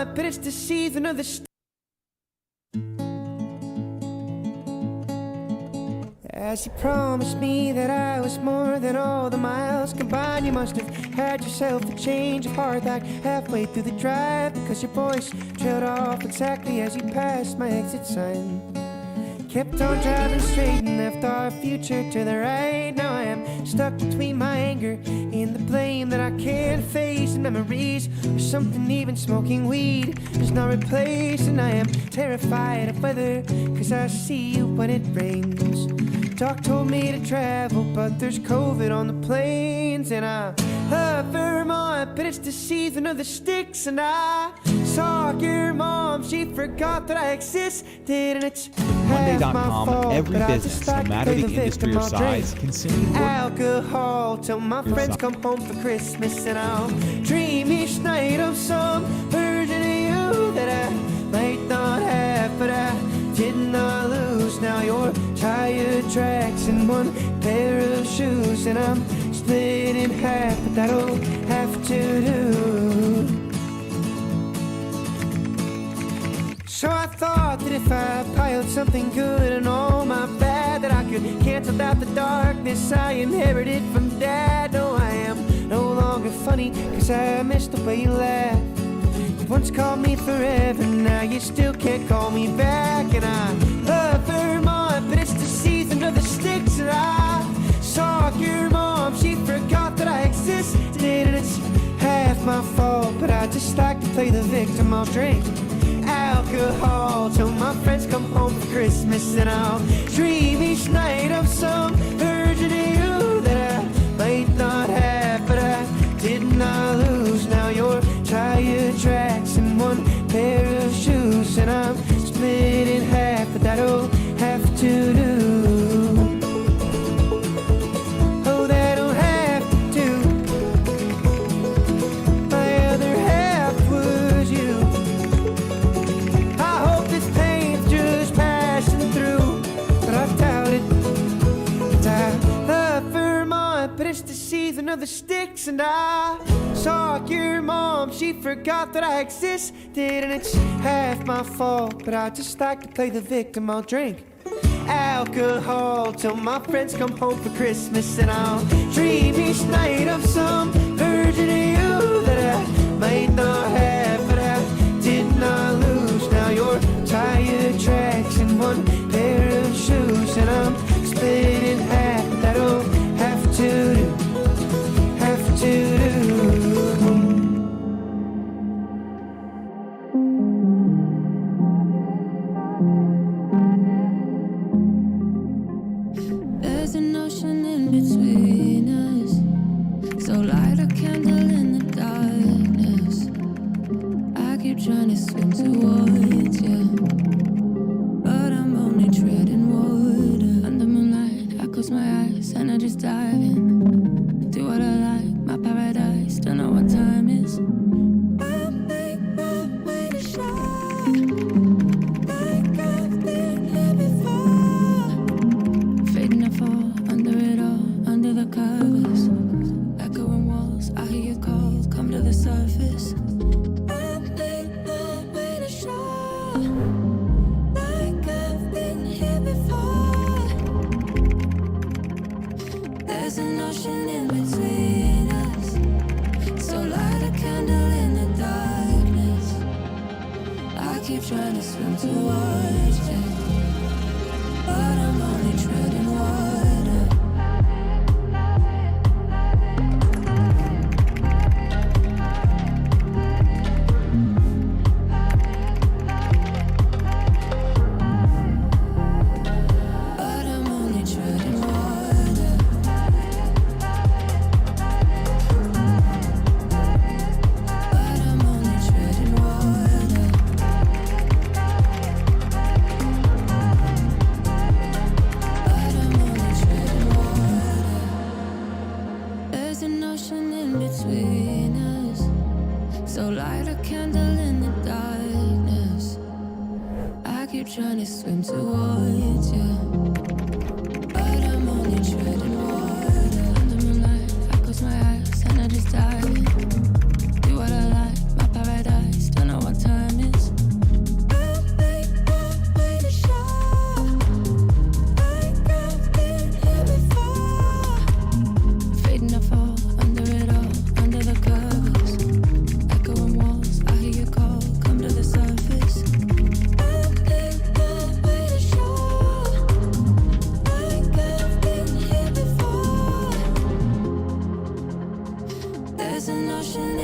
want, but it's the season of the As you promised me that I was more than all the miles combined, you must have had yourself a change of heart like halfway through the drive, because your voice trailed off exactly as you passed my exit sign. Kept on driving straight and left our future to the right. Now I am stuck between my anger and the blame that I can't face, and memories or something even smoking weed is not replaced. And I am terrified of weather, cause I see you when it rains. Doc told me to travel, but there's COVID on the planes. And I love Vermont, but it's the season of the sticks. And I saw your mom, she forgot that I existed, and it's Monday.com, every business, no matter the industry or size, can simply work alcohol till my friends come home for Christmas, and I'll dream each night of some version of you that I might not have, but I did not lose. Now your tire tracks in one pair of shoes, and I'm split in half, but that'll have to do. So I thought that if I piled something good and all my bad, that I could cancel out the darkness I inherited from Dad. No, I am no longer funny, cause I missed the way you laughed. You once called me forever, now you still can't call me back. And I love Vermont, but it's the season of the sticks. And I saw your mom, she forgot that I existed, and it's half my fault, but I just like to play the victim. I'll drink alcohol till my friends come home for Christmas, and I'll dream each night of some version of you that I might not have, but I did not lose. Now your tire tracks in one pair of shoes, and I'm split in half, but that'll have to do. Oh, that'll have to do. My other half was you. I hope this pain's just passing through, but I doubt it. I love Vermont, but it's the season of the sticks. And I saw your mom, she forgot that I existed, and it's half my fault, but I just like to play the victim. I'll drink alcohol till my friends come home for Christmas, and I'll dream each night of some version of you that I might not have, but I did not lose. Now your tire tracks in one pair of shoes, and I'm split in half, but that'll have to do, have to do. There's an ocean in between us, so light a candle in the darkness. I keep trying to swim towards you, but I'm only treading water. Under moonlight, I close my eyes and I just dive in. Do what I like, my paradise, don't know what time is. I make my way to shine, like I've been here before. Fading to fall, under it all, under the covers. Echoing walls, I hear your calls, come to the surface. I make my way to shore, like I've been here before. There's an ocean in between us, so light a candle in the darkness. I keep trying to swim towards you, but I'm only treading water. But I'm only treading water. But I'm only treading water. But I'm only treading water. There's an ocean in between us, so light a candle in the darkness. I keep trying to swim towards you, but I'm only treading water. Under moonlight, I close my eyes and I just dive in. Do what I like, my paradise, don't know what time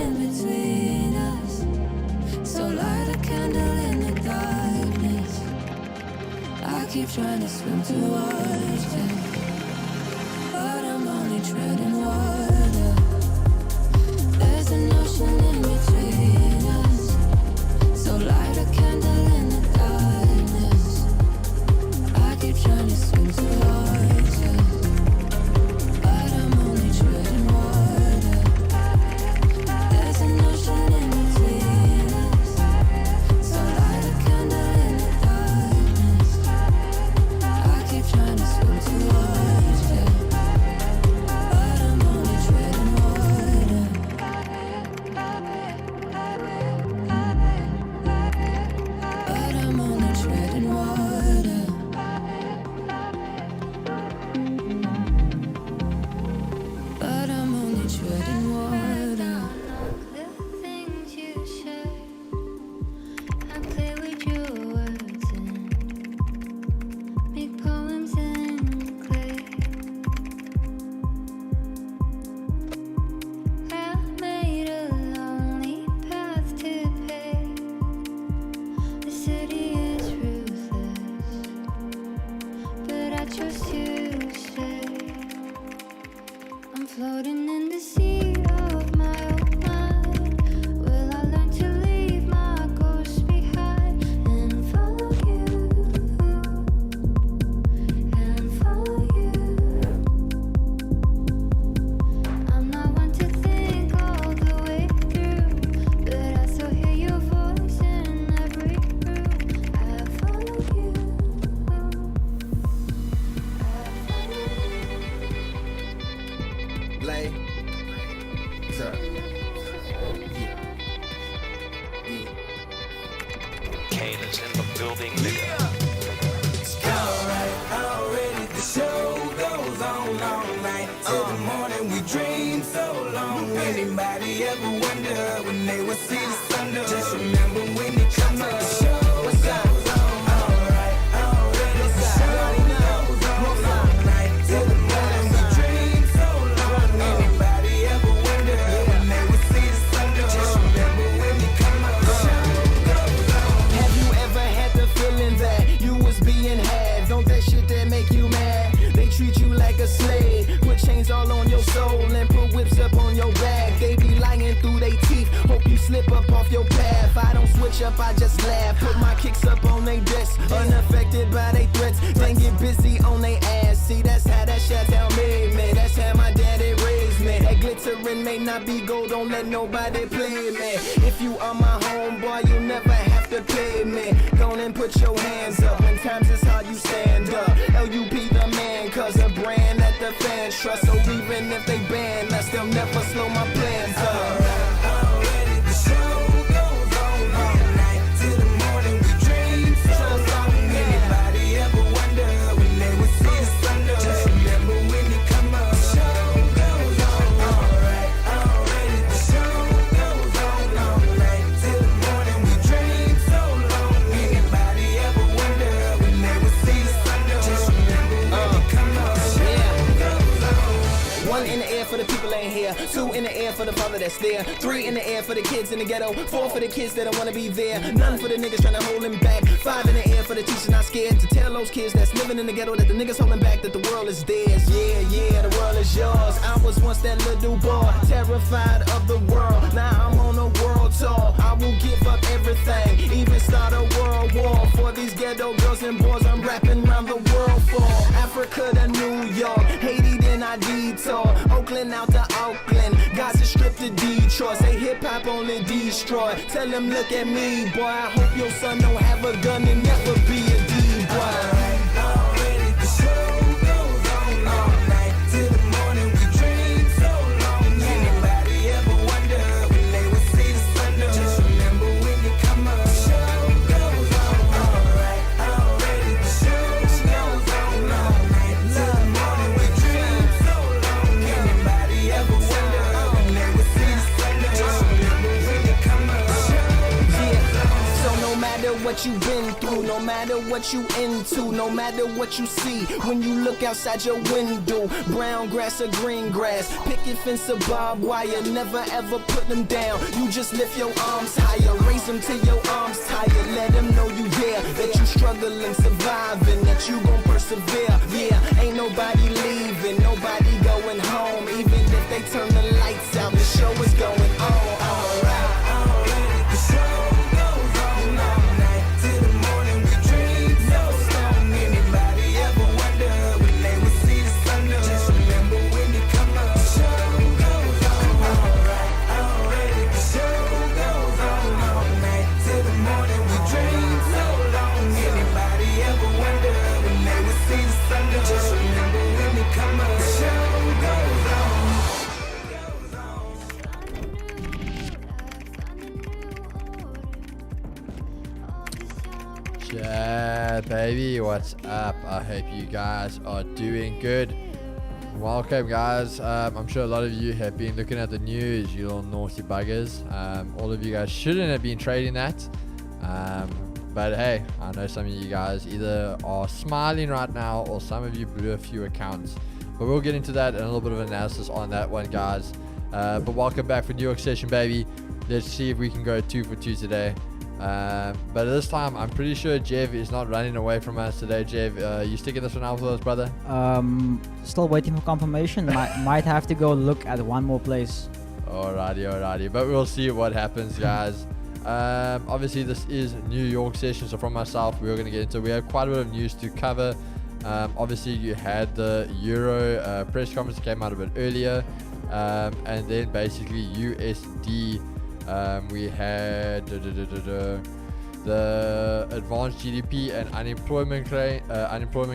in between us. So light a candle in the darkness. I keep trying to swim towards you, but I'm only treading water. There's an ocean in between us. So light a candle in the darkness. I keep trying to swim towards you, but I'm only treading water. There's an ocean in between us. So light a candle in the darkness. I keep trying to swim towards you, but I'm only treading water. But I'm only treading water. But I'm only treading water. The things you say, I play with your words and make poems in clay. I made a lonely path to pay. The city is ruthless, but I chose to stay. I'm floating in the sea of my own mind. Will I learn to leave my ghost behind and follow you? And follow you. I'm not one to think all the way through, but I still hear your voice in every room. I follow you. Lay. Sir. Kane is in the building, nigga. Alright, already the show goes on all night till the morning. We dream so long. Anybody ever wonder when they would see the sun? Just remember when it comes up. The show goes on. Alright, already the show goes on all night till the morning. We dream so long. Anybody ever wonder when they would see the sun? Just remember when it comes up. The show goes on. Have you ever had the feeling that you was being had? Don't that shit that make you mad? They treat you like a slave, put chains all on your soul and put whips up on your back. They be lying through they teeth, hope you slip up off your path. I don't switch up, I just laugh, put my kicks up on they desk, unaffected by they threats. Then get busy on they ass. See, that's how that Chateau made me. That's how my daddy raised me. That glittering may not be gold, don't let nobody play me. If you are my homeboy, you never have to pay me. Go and put your hands up. When times is hard, you stand up. LUP the man, cause a brand that the fans trust. So even if they ban us, they'll never slow my plans up. Already the show goes on all night till the morning. We dream so long. Anybody ever wonder when they would see the sun? Just remember when it come up. The show goes on. Alright, already the show goes on all night till the morning. We dream so long. Anybody ever wonder when they would see the sun? Just remember when it come up. The show goes on. One in the air for the people ain't here. Two in the air for the father that's there. Three in the air for the kids in the ghetto. Four for the kids that don't wanna be there. None for the niggas trying to hold him back. Five in the air for the teacher not scared to tell those kids that's living in the ghetto that the niggas holding back, that the world is theirs. Yeah, yeah, the world is yours. I was once that little boy, terrified of the world. Now I'm on a world tour. I will give up everything, even start a world war for these ghetto girls and boys I'm rapping around the world for. Africa to New York, Haiti then I detour. Oakland out to Oakland, Gaza Strip to Detroit. Say hip hop only destroy. Tell them look at me, boy. I hope your son don't have a gun and never be a D-boy. Already the show goes on all night till the morning. We dream so long. Anybody ever wonder when they would see the sun? Just remember when you come up. The show goes on. Alright, already the show goes on all night till the morning. We dream so long. Anybody ever wonder when they would see the sun? Just remember when you come up. The show goes on. So no matter what you've been through, no matter what you into, no matter what you see. When you look outside your window, brown grass or green grass, picket fence or barbed wire, never ever put them down. You just lift your arms higher, raise them till your arms tired. Let them know you there, that you struggling, surviving, that you gon' persevere. Yeah, ain't nobody leaving, nobody going home. Even if they turn the lights out, the show is going on. Alright, already the show goes on all night till the morning. We dream so strong. Anybody ever wonder when they would see the sun up? Just remember when you come up, the show goes on. Alright, already the show goes on all night till the morning. We dream so long. Anybody ever wonder when they would see the sun up? Just remember when you come up, the show goes on. Yeah, baby, what's up? I hope you guys are doing good. Welcome, guys. I'm sure a lot of you have been looking at the news, you little naughty buggers. All of you guys shouldn't have been trading that. But hey, I know some of you guys either are smiling right now or some of you blew a few accounts. But we'll get into that and a little bit of analysis on that one, guys. But welcome back for New York session, baby. Let's see if we can go 2 for 2 today. But this time, I'm pretty sure Jev is not running away from us today. Jev, you sticking this one out with us, brother? Still waiting for confirmation. might have to go look at one more place. Alrighty. But we'll see what happens, guys. Obviously, this is New York session, so from myself, we're going to get into. We have quite a bit of news to cover. Obviously, you had the Euro press conference that came out a bit earlier, and then basically USD. We had the advanced GDP and unemployment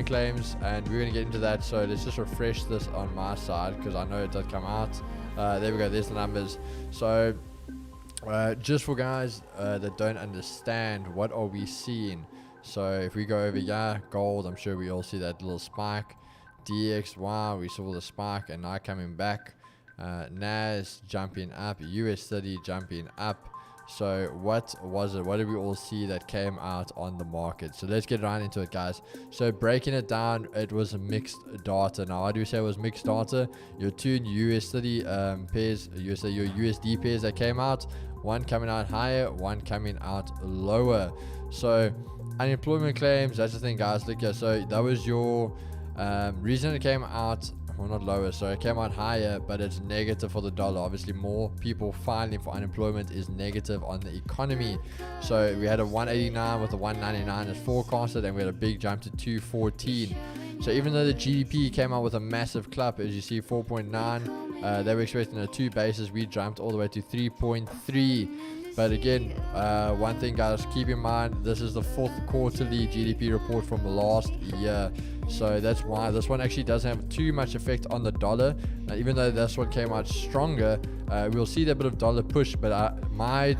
claims, and we're going to get into that. So let's just refresh this on my side because I know it does come out. There we go. There's the numbers. So just for guys that don't understand, what are we seeing? So if we go over here, gold, I'm sure we all see that little spike. DXY, we saw the spike and now coming back. NAS jumping up, US30 jumping up. So what was it? What did we all see that came out on the market? So let's get right into it, guys. So breaking it down, it was mixed data. Now, why do we say it was mixed data? Your two US30 pairs, your USD pairs that came out, one coming out higher, one coming out lower. So unemployment claims, that's the thing, guys. Look here, so that was your reason it came out. Well, not lower, so it came out higher, but it's negative for the dollar. Obviously, more people filing for unemployment is negative on the economy. So we had a 189 with a 199 as forecasted, and we had a big jump to 214. So even though the GDP came out with a massive clap, as you see, 4.9, they were expecting a 2 basis. We jumped all the way to 3.3. But again, one thing, guys, keep in mind, this is the 4th quarterly GDP report from last year. So that's why this one actually doesn't have too much effect on the dollar. Even though this one came out stronger, we'll see that bit of dollar push. But my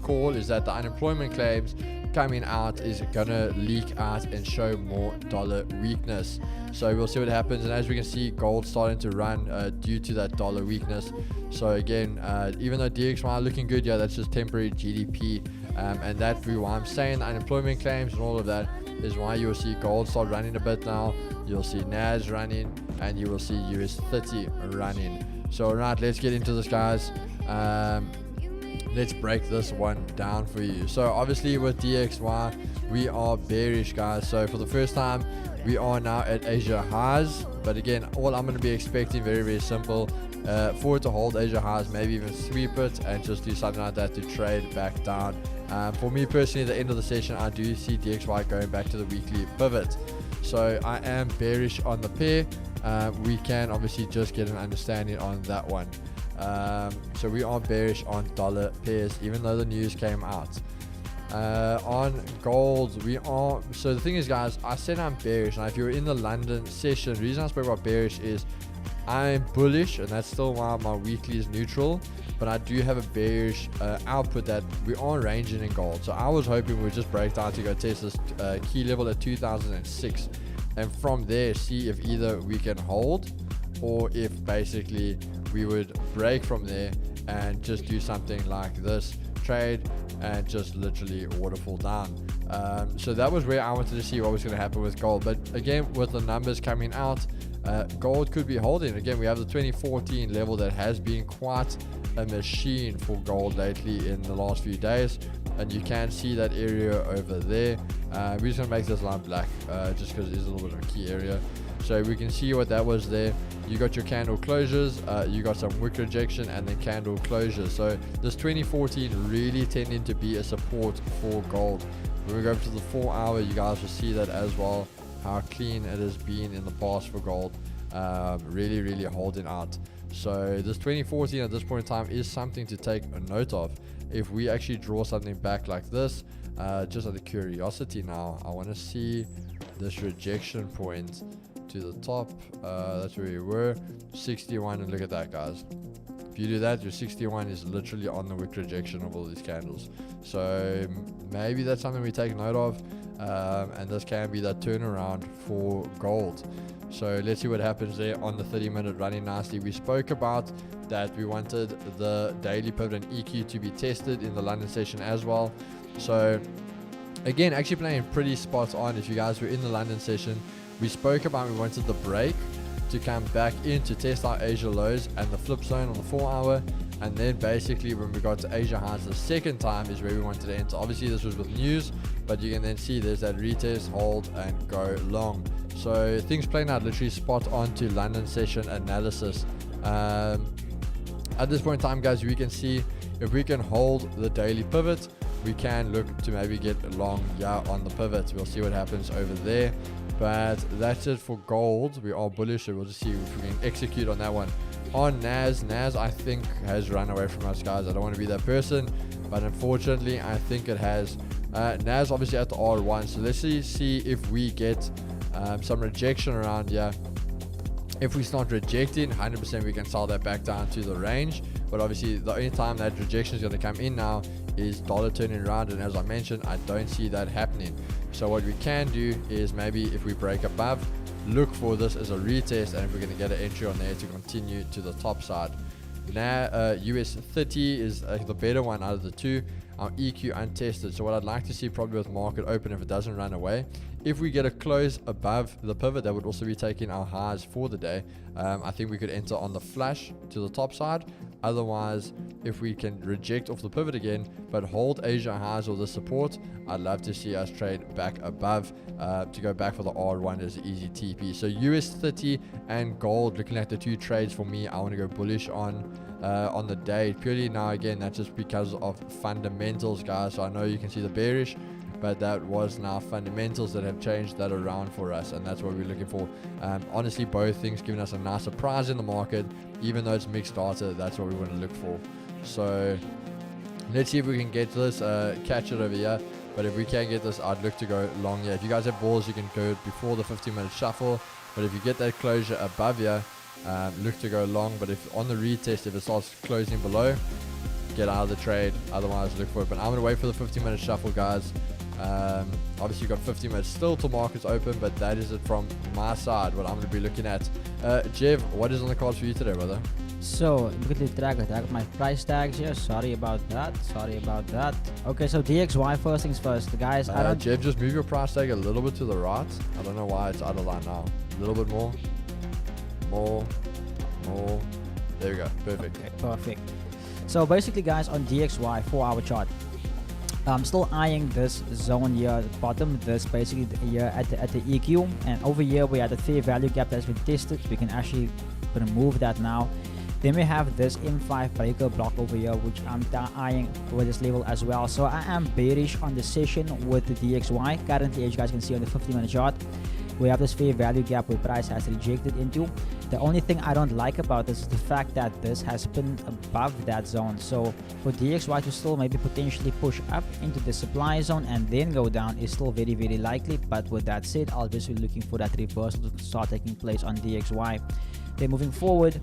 call is that the unemployment claims coming out is gonna leak out and show more dollar weakness. So we'll see what happens. And as we can see, gold starting to run due to that dollar weakness. So again, even though DXY looking good, yeah, that's just temporary GDP. And that's why I'm saying the unemployment claims and all of that is why you will see gold start running a bit now. You'll see NAS running, and you will see US30 running. So right, let's get into this, guys. Let's break this one down for you. So obviously with DXY, we are bearish, guys. So for the first time, we are now at Asia highs. But again, all I'm going to be expecting, very, very simple, for it to hold Asia highs, maybe even sweep it and just do something like that to trade back down. For me personally, at the end of the session, I do see DXY going back to the weekly pivot. So I am bearish on the pair. We can obviously just get an understanding on that one. So we are bearish on dollar pairs, even though the news came out. On gold, we are. So the thing is, guys, I said I'm bearish. Now, if you're in the London session, the reason I spoke about bearish is I'm bullish, and that's still why my weekly is neutral. But I do have a bearish output that we are ranging in gold. So I was hoping we'd just break down to go test this key level at 2006, and from there see if either we can hold or if basically we would break from there and just do something like this trade and just literally waterfall down. So that was where I wanted to see what was going to happen with gold. But again, with the numbers coming out, gold could be holding. Again, we have the 2014 level that has been quite a machine for gold lately in the last few days, and you can see that area over there. We're just going to make this line black just because it is a little bit of a key area, so we can see what that was there. You got your candle closures, you got some wick rejection, and then candle closures. So this 2014 really tending to be a support for gold. When we go up to the 4 hour, you guys will see that as well, how clean it has been in the past for gold. Really holding out. So this 2014 at this point in time is something to take a note of. If we actually draw something back like this, just out of curiosity now, I want to see this rejection point to the top. That's where we were, 61, and look at that, guys. If you do that, your 61 is literally on the wick rejection of all these candles. So maybe that's something we take note of, and this can be that turnaround for gold. So let's see what happens there on the 30-minute running nicely. We spoke about that we wanted the daily pivot and EQ to be tested in the London session as well. So again, actually playing pretty spot on. If you guys were in the London session, we spoke about we wanted the break to come back in to test our Asia lows and the flip zone on the 4 hour, and then basically when we got to Asia highs the second time is where we wanted to enter. Obviously this was with news, but you can then see there's that retest, hold, and go long. So things playing out literally spot on to London session analysis. At this point in time, guys, we can see if we can hold the daily pivot, we can look to maybe get long on the pivot. We'll see what happens over there. But that's it for gold. We are bullish, so we'll just see if we can execute on that one. On Nas I think has run away from us, guys. I don't want to be that person, but unfortunately I think it has. Nas obviously at the R1, so let's see if we get some rejection around here. If we start rejecting, 100% we can sell that back down to the range. But obviously the only time that rejection is going to come in now is dollar turning around, and as I mentioned, I don't see that happening. So what we can do is maybe if we break above, look for this as a retest, and if we're going to get an entry on there to continue to the top side. Now US 30 is the better one out of the two. Our EQ untested. So what I'd like to see probably with market open, if it doesn't run away, if we get a close above the pivot, that would also be taking our highs for the day. I think we could enter on the flash to the top side. Otherwise, if we can reject off the pivot again but hold Asia highs or the support, I'd love to see us trade back above to go back for the R1 as an easy TP. So US 30 and gold, looking at the two trades for me, I want to go bullish on the day. Purely now, again, that's just because of fundamentals, guys. So I know you can see the bearish, but that was now fundamentals that have changed that around for us, and that's what we're looking for. Honestly, both things giving us a nice surprise in the market. Even though it's mixed data, that's what we want to look for. So let's see if we can get this, catch it over here. But if we can get this, I'd look to go long here. If you guys have balls, you can go before the 15-minute shuffle, but if you get that closure above here, look to go long. But if on the retest, if it starts closing below, get out of the trade. Otherwise, look for it. But I'm going to wait for the 15-minute shuffle, guys. Obviously you've got 50 minutes still till markets open, but that is it from my side, what I'm going to be looking at. Jev, what is on the cards for you today, brother? So, look at the track. I got my price tags here. Sorry about that. Okay, so DXY, first things first, guys. I don't. Jev, just move your price tag a little bit to the right. I don't know why it's out of line now. A little bit more. There we go. Perfect. Okay, perfect. So basically, guys, on DXY 4-hour chart, I'm still eyeing this zone here at the bottom. This basically here at the EQ, and over here we had a fair value gap that's been tested. We can actually remove that now. Then we have this M5 breaker block over here, which I'm eyeing for this level as well. So I am bearish on the session with the DXY. Currently, as you guys can see on the 50-minute chart, we have this fair value gap where price has rejected into. The only thing I don't like about this is the fact that this has been above that zone. So for DXY to still maybe potentially push up into the supply zone and then go down is still very, very likely. But with that said, I'll just be looking for that reversal to start taking place on DXY. Then moving forward,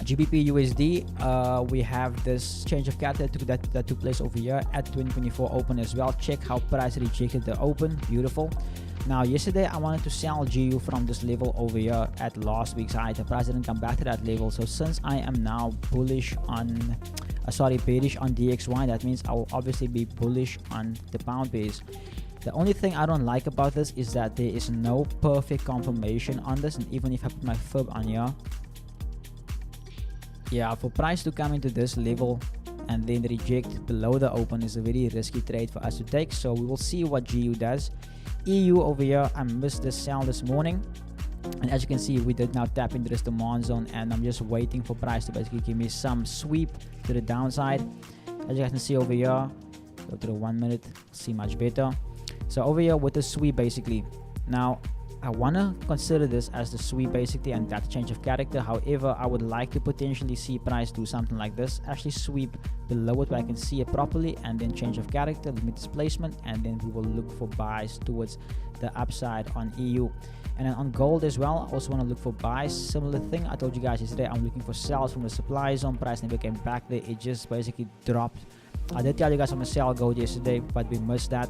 GBP USD, we have this change of cat that took place over here at 2024 open as well. Check how price rejected the open. Beautiful. Now, yesterday I wanted to sell GU from this level over here at last week's high. The price didn't come back to that level. So since I am now bearish on DXY, that means I will obviously be bullish on the pound base. The only thing I don't like about this is that there is no perfect confirmation on this, and even if I put my fib on here, yeah, for price to come into this level and then reject below the open is a very risky trade for us to take. So we will see what GU does. EU over here, I missed this sell this morning, and as you can see, we did now tap into this demand zone, and I'm just waiting for price to basically give me some sweep to the downside. As you guys can see over here, go to the 1 minute, see much better. So over here with the sweep basically, now I want to consider this as the sweep basically, and that change of character. However, I would like to potentially see price do something like this, actually sweep below it where I can see it properly, and then change of character, limit displacement, and then we will look for buys towards the upside on EU. And then on gold as well, I also want to look for buys. Similar thing, I told you guys yesterday, I'm looking for sells from the supply zone. Price never came back there, it just basically dropped. I did tell you guys I'm gonna sell gold yesterday, but we missed that.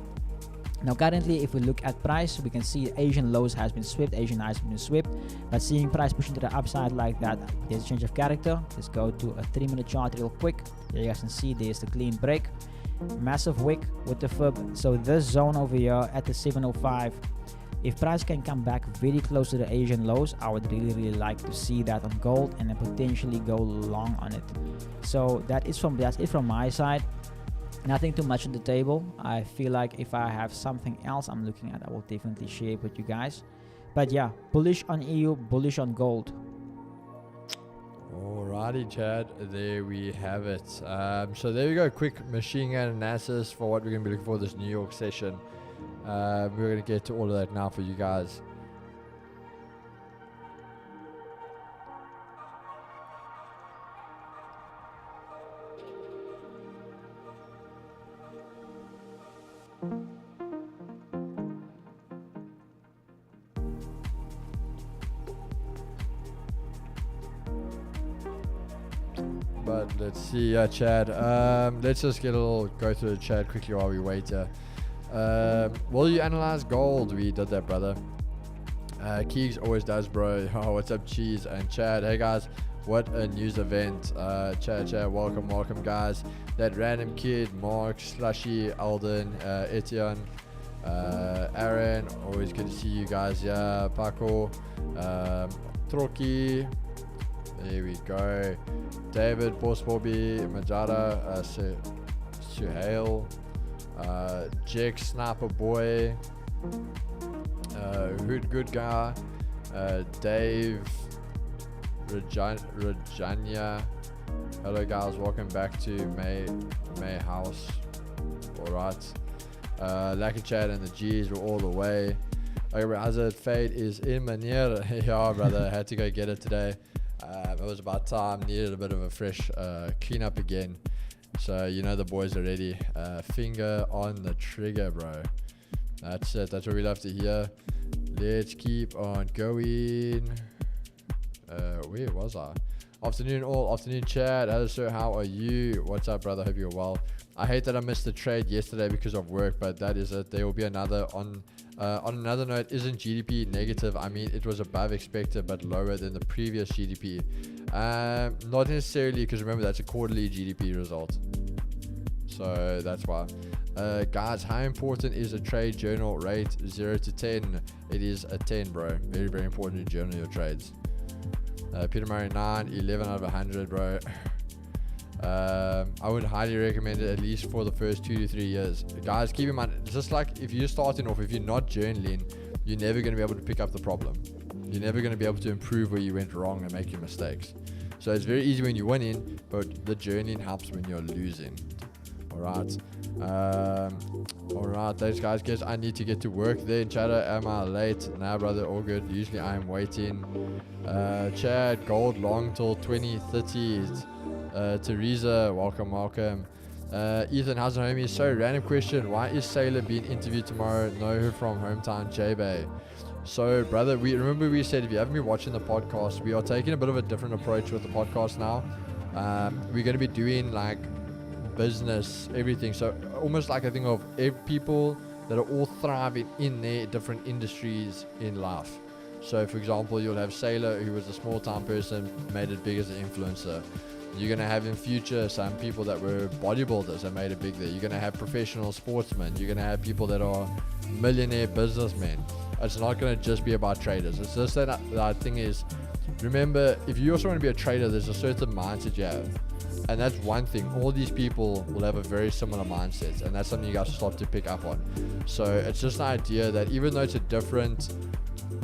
Now currently, if we look at price, we can see Asian lows has been swept, Asian highs have been swept, but seeing price pushing to the upside like that, there's a change of character. Let's go to a 3 minute chart real quick. There you guys can see there's the clean break, massive wick with the fib. So this zone over here at the 705, if price can come back very close to the Asian lows, I would really like to see that on gold and then potentially go long on it. So that's it from my side. Nothing too much on the table. I feel like if I have something else I'm looking at, I will definitely share it with you guys. But yeah, bullish on EU, bullish on gold. Alrighty, Chad, there we have it. So there we go, quick machine gun analysis for what we're going to be looking for this New York session. We're going to get to all of that now for you guys. But let's see, Chad. Let's just go through the chat quickly while we wait here. Will you analyze gold? We did that, brother. Keegs always does, bro. Oh, what's up, Cheese and Chad? Hey guys, what a news event. Chad, welcome guys. That random kid, Mark, Slushy, Alden, Etienne, Aaron, always good to see you guys. Yeah, Paco, Troki. There we go. David, Boss Bobby, Majada, Suhail, Jack, Sniper Boy, Hood Good Guy, Dave, Rajanya. Hello guys, welcome back to May House. Alright. Lucky Chad and the G's were all the way. Okay, Hazard Fade is in Manier. Yeah, brother, I had to go get it today. It was about time, needed a bit of a fresh cleanup again. So you know the boys are ready. Finger on the trigger, bro. That's it. That's what we love to hear. Let's keep on going. Where was I? Afternoon all. Afternoon Chad. Hello sir, how are you? What's up, brother? Hope you're well. I hate that I missed the trade yesterday because of work, but that is it. There will be another on another note. Isn't GDP negative? I mean, it was above expected but lower than the previous GDP. Not necessarily, because remember that's a quarterly GDP result, so that's why. Guys, how important is a trade journal rate? 0 to 10. It is a 10, bro. Very, very important to journal your trades. Peter Murray 9, 11 out of 100, bro. I would highly recommend it, at least for the first 2 to 3 years. Guys, keep in mind, just like if you're starting off, if you're not journaling, you're never going to be able to pick up the problem. You're never going to be able to improve where you went wrong and make your mistakes. So it's very easy when you're winning, but the journaling helps when you're losing. Alright. Alright, those guys, guess I need to get to work there in Chatter. Am I late? Nah, brother, all good. Usually I am waiting. Chad, gold long till 2030. Teresa, welcome. Ethan, how's it, homie? So, random question. Why is Sailor being interviewed tomorrow? Know her from hometown J-Bay. So, brother, we said if you haven't been watching the podcast, we are taking a bit of a different approach with the podcast now. We're going to be doing like business, everything. So, almost like a thing of people that are all thriving in their different industries in life. So for example, you'll have Sailor, who was a small town person, made it big as an influencer. You're going to have in future some people that were bodybuilders that made it big there. You're going to have professional sportsmen. You're going to have people that are millionaire businessmen. It's not going to just be about traders. It's just that thing is, remember, if you also want to be a trader, there's a certain mindset you have. And that's one thing. All these people will have a very similar mindset. And that's something you guys start to pick up on. So it's just an idea that even though it's a different,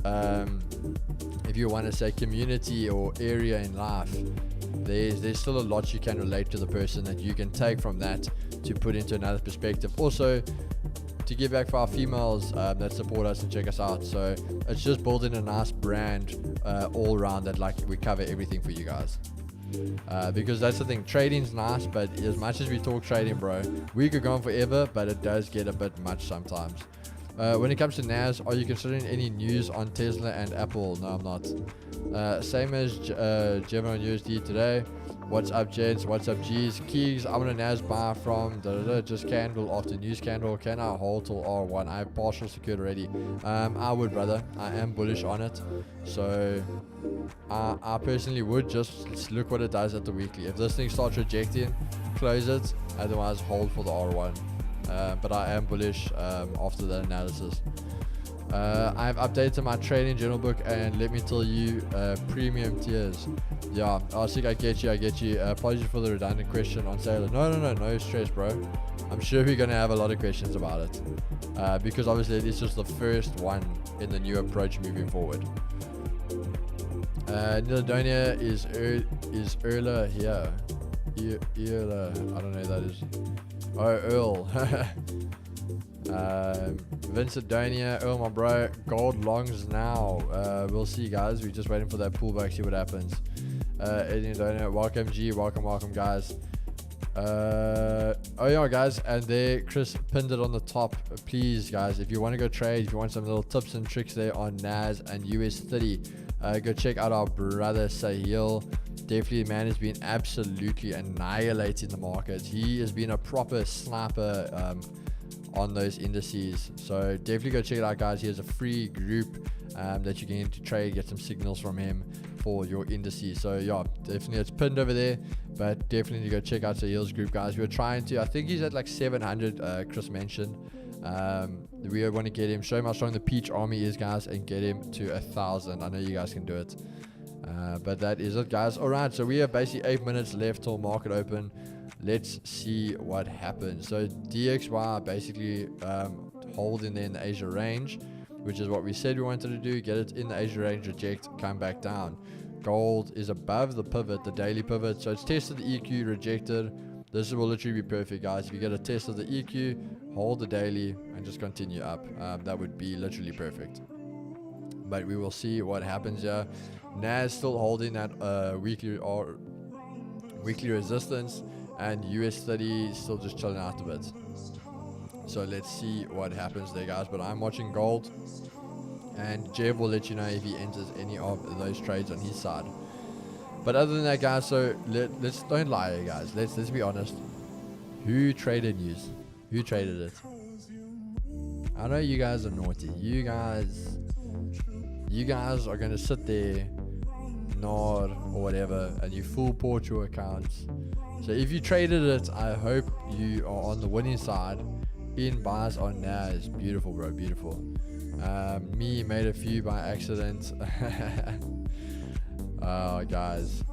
if you want to say community or area in life, there's still a lot you can relate to the person that you can take from that to put into another perspective. Also, to give back for our females that support us and check us out. So it's just building a nice brand all around that, like, we cover everything for you guys. Because that's the thing, trading's nice, but as much as we talk trading, bro, we could go on forever, but it does get a bit much sometimes. When it comes to NAS, are you considering any news on Tesla and Apple? No, I'm not. Same as Gemini on USD today. What's up, Jeds? What's up, G's? Keys, I'm gonna NAS buy from just candle after news candle. Can I hold till R1? I have partial secured already. I would, brother. I am bullish on it. So I personally would just look what it does at the weekly. If this thing starts rejecting, close it. Otherwise, hold for the R1. But I am bullish after that analysis. I've updated my trading journal book, and let me tell you, premium tiers. Yeah, Asik, I get you. Apologies for the redundant question on Sailor. No stress, bro. I'm sure we're going to have a lot of questions about it. Because obviously it's just the first one in the new approach moving forward. Niladonia is Erla here. Erla, I don't know who that is. Oh, Earl. Vincedonia, Earl, my bro. Gold longs now. We'll see, guys. We're just waiting for that pullback, see what happens. Eddie Donia, welcome, G. Welcome, guys. Oh, yeah, guys. And there, Chris pinned it on the top. Please, guys, if you want to go trade, if you want some little tips and tricks there on NAS and US30, go check out our brother Sahil. Definitely, man, has been absolutely annihilating the market. He has been a proper sniper on those indices. So definitely go check it out, guys. He has a free group that you can get to trade, get some signals from him for your indices. So yeah, definitely it's pinned over there, but definitely go check out Sahil's group, guys. We're trying to, I think he's at like 700, Chris mentioned. We want to get him, show him how strong the Peach Army is, guys, and get him to 1,000. I know you guys can do it. But that is it, guys. Alright, so we have basically 8 minutes left till market open. Let's see what happens. So DXY basically holding there in the Asia range, which is what we said we wanted to do. Get it in the Asia range, reject, come back down. Gold is above the pivot, the daily pivot. So it's tested the EQ, rejected. This will literally be perfect, guys. If you get a test of the EQ, hold the daily, and just continue up. That would be literally perfect. But we will see what happens here. NAS still holding that weekly resistance, and US30 still just chilling out a bit. So let's see what happens there, guys. But I'm watching gold, and Jev will let you know if he enters any of those trades on his side. But other than that, guys, so let's don't lie here, guys. Let's be honest. Who traded news? Who traded it? I know you guys are naughty. You guys are going to sit there, nod or whatever, and you full port your accounts. So if you traded it, I hope you are on the winning side in buys on NAS. Beautiful, bro, beautiful. Me made a few by accident. Oh, guys.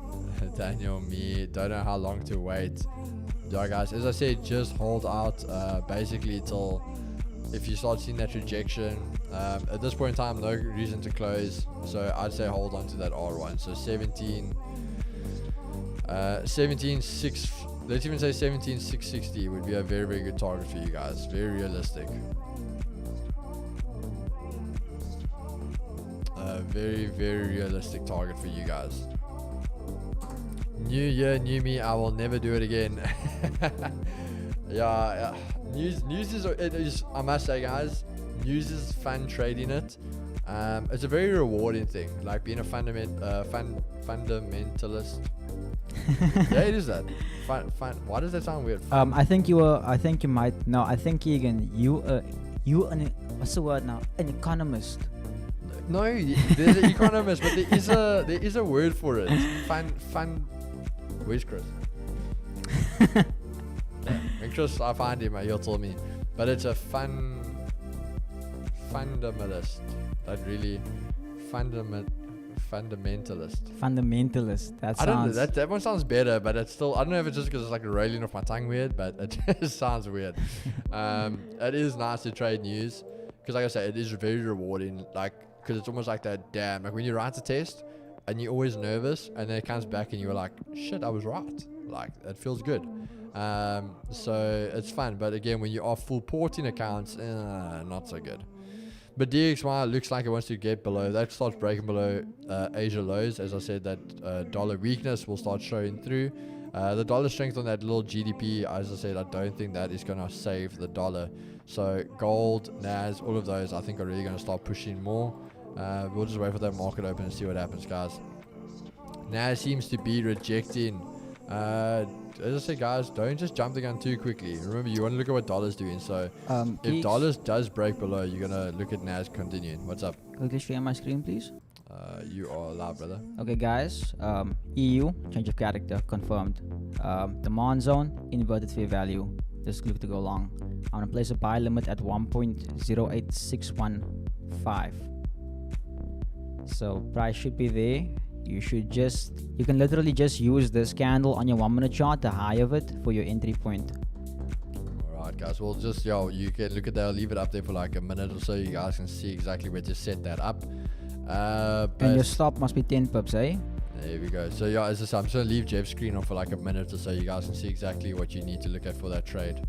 Daniel, me, don't know how long to wait. Yeah, guys, as I said, just hold out basically till if you start seeing that rejection. At this point in time, no reason to close, so I'd say hold on to that R1. So 17.6, let's even say 17.660 would be a very, very good target for you guys. Very realistic. Very, very realistic target for you guys. New year, new me. I will never do it again. Yeah. News is, I must say, guys, news is fun trading it. It's a very rewarding thing, like being a fundamentalist. Yeah, it is that. Why does that sound weird? I think Egan, You what's the word now? An economist. No, there's an economist, but there is a word for it. Fun. Where's Chris? Yeah, when Chris, I find him, he'll tell me. But it's a fundamentalist. That really fundamentalist. Fundamentalist. That I don't know. sounds. That one sounds better, but it's still. I don't know if it's just because it's like rolling off my tongue weird, but it just sounds weird. It is nice to trade news because, like I said, it is very rewarding. Like, because it's almost like that. Damn, like when you write a test and you're always nervous, and then it comes back and you're like, shit, I was right. Like, it feels good. So it's fun. But again, when you are full porting accounts, not so good. But DXY looks like it wants to get below. That starts breaking below Asia lows. As I said, that dollar weakness will start showing through. The dollar strength on that little GDP, as I said, I don't think that is going to save the dollar. So gold, NAS, all of those, I think are really going to start pushing more. We'll just wait for that market open and see what happens, guys. NAS seems to be rejecting. As I said, guys, don't just jump the gun too quickly. Remember, you want to look at what dollar's doing. So if dollars does break below, you're going to look at NAS continuing. What's up? Quickly share my screen, please. You are live, brother. Okay, guys. EU change of character confirmed. Demand zone inverted fair value. This is good to go long. I'm gonna place a buy limit at 1.08615. So price should be there. You can literally just use this candle on your 1 minute chart, the high of it, for your entry point. Alright, guys, we'll just, you can look at that. I'll leave it up there for like a minute or so. You guys can see exactly where to set that up. And your stop must be 10 pips, eh? There we go. So as I said, I'm just going to leave Jeff's screen on for like a minute or so. You guys can see exactly what you need to look at for that trade.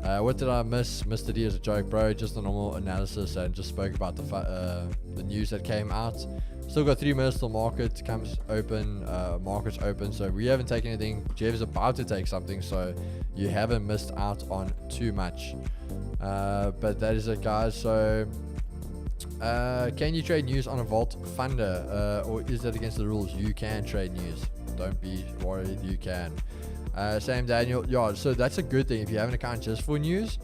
What did I miss? Mr. D as a joke, bro. Just a normal analysis and just spoke about the news that came out. Still got 3 minutes till market comes open. Market's open, so we haven't taken anything. Jeff's about to take something, so you haven't missed out on too much. But that is it, guys. So can you trade news on a vault funder, or is that against the rules? You can trade news. Don't be worried, you can. Sam Daniel, yeah, so that's a good thing. If you have an account just for news,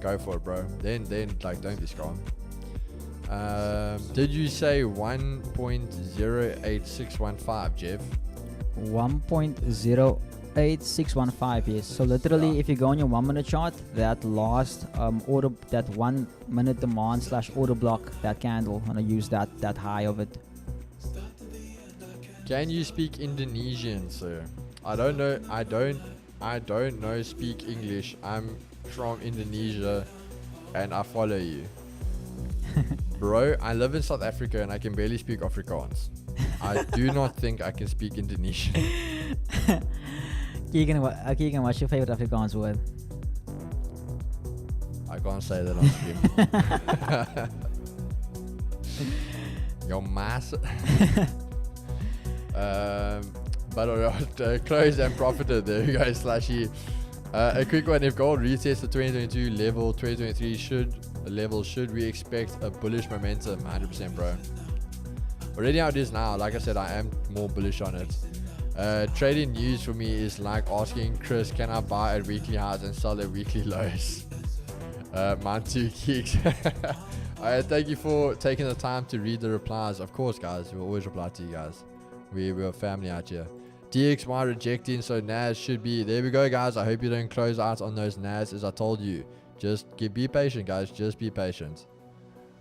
go for it, bro. Then like, don't be scum. Did you say 1.08615, Jeff? 1.08615, yes. So literally, if you go on your 1 minute chart, that last order, that 1 minute demand / order block, that candle, I'm gonna use that high of it. Can you speak Indonesian, sir? I don't know. I don't know speak English. I'm from Indonesia, and I follow you. Bro, I live in South Africa and I can barely speak Afrikaans. I do not think I can speak Indonesian. Keegan, what's your favorite Afrikaans word? I can't say that on stream. Your mass. But closed and profited. There you go, Slashy. A quick one. If gold retests the 2022 level, 2023 should we expect a bullish momentum? 100%, bro. Already how it is now, like I said, I am more bullish on it. Trading news for me is like asking Chris, can I buy at weekly highs and sell at weekly lows? Mine too, Geeks. Alright, thank you for taking the time to read the replies. Of course, guys, we'll always reply to you guys. We're a family out here. DXY rejecting, so NAS should be. There we go, guys. I hope you don't close out on those NAS, as I told you. Just be patient, guys. Just be patient.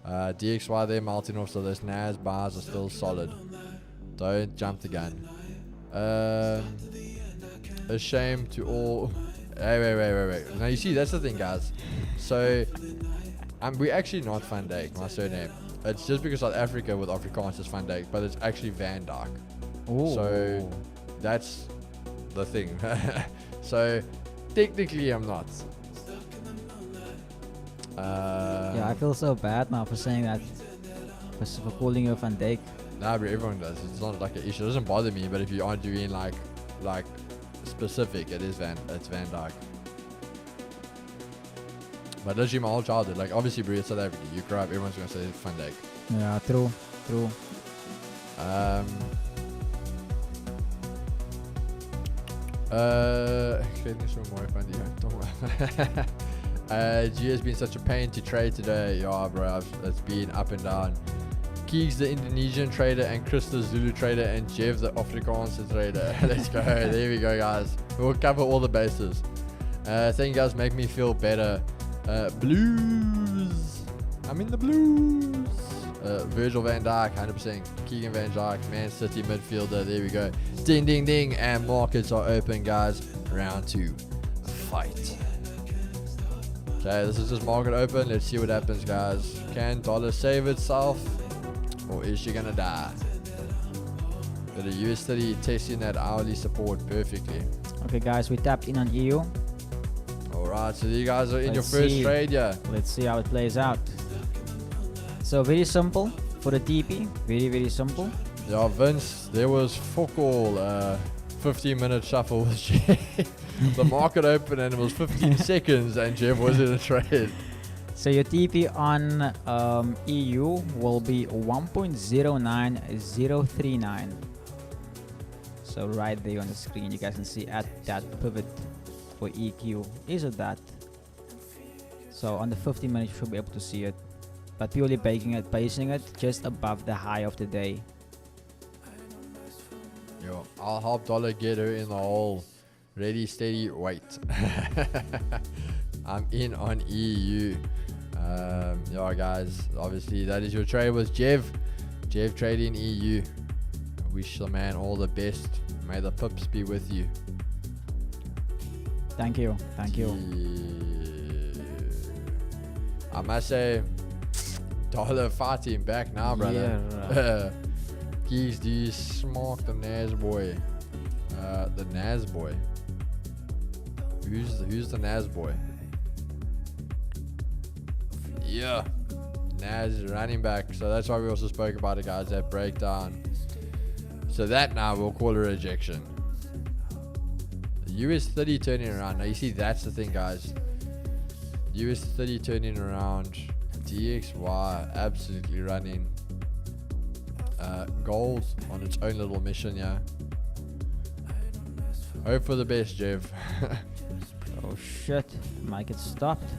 DXY there melting off, so those NAS bars are still solid. Don't jump the gun. A shame to all. Wait. Now you see, that's the thing, guys. So we're actually not Van Dijk, my surname. It's just because South Africa with Afrikaans is Van Dijk, but it's actually Van Dijk. Ooh. So that's the thing. So technically I'm not. Yeah, I feel so bad now for saying that, for calling you Van Dijk. Nah, but everyone does. It's not like an issue. It doesn't bother me. But if you are doing like specific, it's Van Dijk. But literally my whole childhood, like obviously, bro, it's South Africa. You grow up, everyone's gonna say Van Dijk. Yeah, true. G has been such a pain to trade today. Yeah, bro, it's been up and down. Keegs the Indonesian trader and Chris the Zulu trader and Jeff the Afrikaanse trader. Let's go. There we go, guys. We'll cover all the bases. Thank you guys, make me feel better. Blues. I'm in the blues. Virgil van Dijk, 100%. Keegan van Dijk, Man City midfielder. There we go. Ding, ding, ding. And markets are open, guys. Round 2. Fight. Okay, this is just market open. Let's see what happens, guys. Can dollar save itself? Or is she gonna die? But the US30 testing that hourly support perfectly. Okay, guys, we tapped in on EU. Alright, so you guys are in Let's your first see. trade, yeah. Let's see how it plays out. So very simple for the TP. Very simple. Yeah, Vince, there was fuck all 15-minute shuffle with Jeff. The market opened and it was 15 seconds and Jeff was in a trade. So your TP on EU will be 1.09039. So right there on the screen, you guys can see at that pivot for EQ is at that. So on the 15 minutes, you should be able to see it. But purely basing it just above the high of the day. Yo, I'll help dollar get her in the hole. Ready, steady, wait. I'm in on EU. Yeah, guys, obviously that is your trade with Jeff. Jeff trading EU. Wish the man all the best. May the pips be with you. Thank you. Yeah. I must say, dollar fighting back now, brother. Yeah. Keys, do you smoke the Naz boy? The Naz boy. Who's the Naz boy? Yeah, Naz is running back. So that's why we also spoke about it, guys. That breakdown. So that now we'll call a rejection. US 30 turning around. Now you see that's the thing, guys. US 30 turning around. DXY absolutely running. Gold on its own little mission, yeah. Hope for the best, Jeff. Oh shit, might get stopped.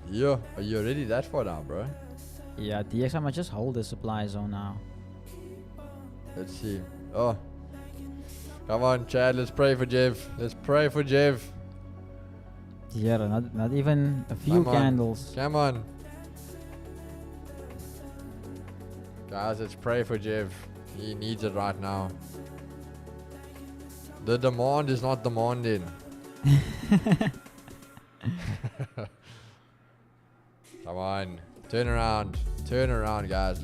Yeah, are you already that far down, bro? Yeah, DX, I might just hold the supply zone now. Let's see. Oh, come on, Chad. Let's pray for Jeff. Let's pray for Jeff. Yeah, not even a few Come on. candles. Come on. Guys, let's pray for Jeff. He needs it right now. The demand is not demanding. Come on. Turn around. Turn around, guys.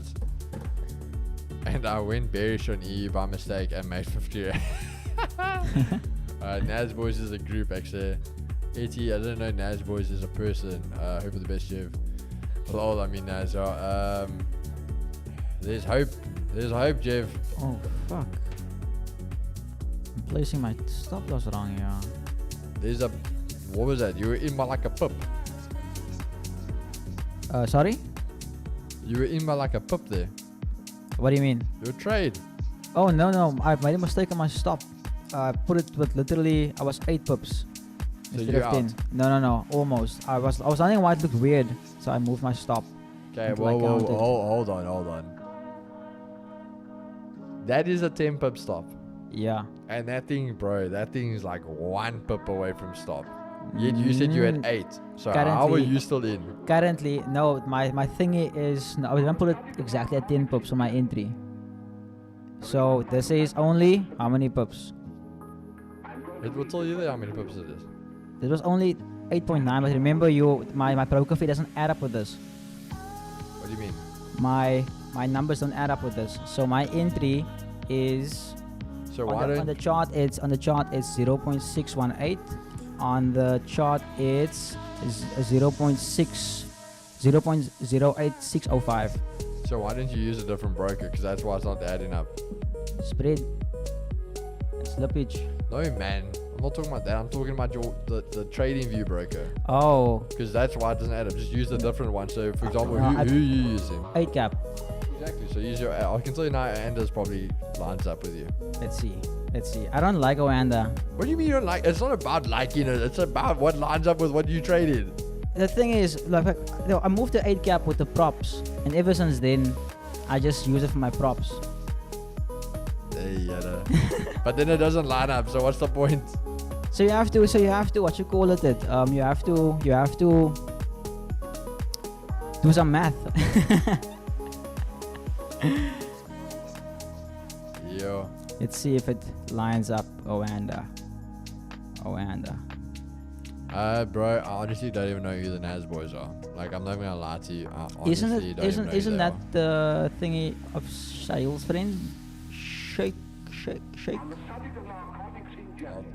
And I went bearish on EU by mistake and made 50. Naz Boys is a group, actually. AT, I don't know Naz Boys is a person. Hope for the best, Jeff. Lol, I mean Naz. There's hope. There's hope, Jeff. Oh fuck. I'm placing my stop loss wrong here. There's a... What was that? You were in by like a pip. Sorry? You were in by like a pip there. What do you mean? Your trade. Oh no, I made a mistake on my stop. I put it with literally, I was 8 pips. So instead you're of 10. out. No, almost. I was running why it looked weird, so I moved my stop. Okay, until I whoa, counted. hold on. That is a 10 pip stop. Yeah. And that thing, bro, that thing is like 1 pip away from stop. Yet you said you had 8. So how are Currently- you still in? Currently, no, my thingy is, no, I didn't put it exactly at 10 pips on my entry. So this is only, how many pips? It will tell you there how many pips it is. It was only 8.9, but remember my broker fee doesn't add up with this. What do you mean? My numbers don't add up with this. So my entry is So why on the chart it's 0.618. On the chart it's 0.0865. So why didn't you use a different broker? Because that's why it's not adding up. Spread. Slippage. No, man. I'm not talking about that. I'm talking about the trading view broker. Oh, Because that's why it doesn't add up. Just use a different one. So, for example, No, who you using? 8 cap. Exactly. So use your. I can tell you now, Anders probably lines up with you. Let's see. I don't like Oanda. What do you mean you don't like? It's not about liking it. It's about what lines up with what you traded. The thing is, like, I moved to 8 cap with the props, and ever since then, I just use it for my props. Yeah, but then it doesn't line up. So what's the point? So you have to. What you call it? You have to do some math. Yo. Let's see if it lines up. Oanda. Bro, I honestly don't even know who the Nas boys are. Like, I'm not even gonna lie to you. I honestly Isn't don't even know who isn't they that are. the thingy of Shahil's friend? Shake.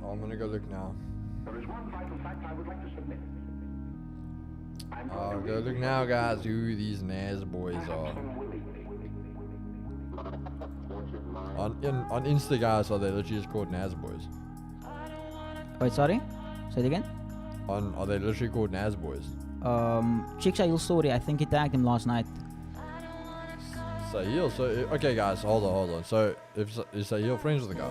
I'm gonna go look now. I'll go look now, guys, who these Nas boys are. On Insta, guys, are they literally just called Nas boys? Wait, sorry. Say it again. Are they literally called Nas boys? Check Shahil's story. I think he tagged him last night. Sahil, okay, guys, hold on. So is Sahil friends with the guy?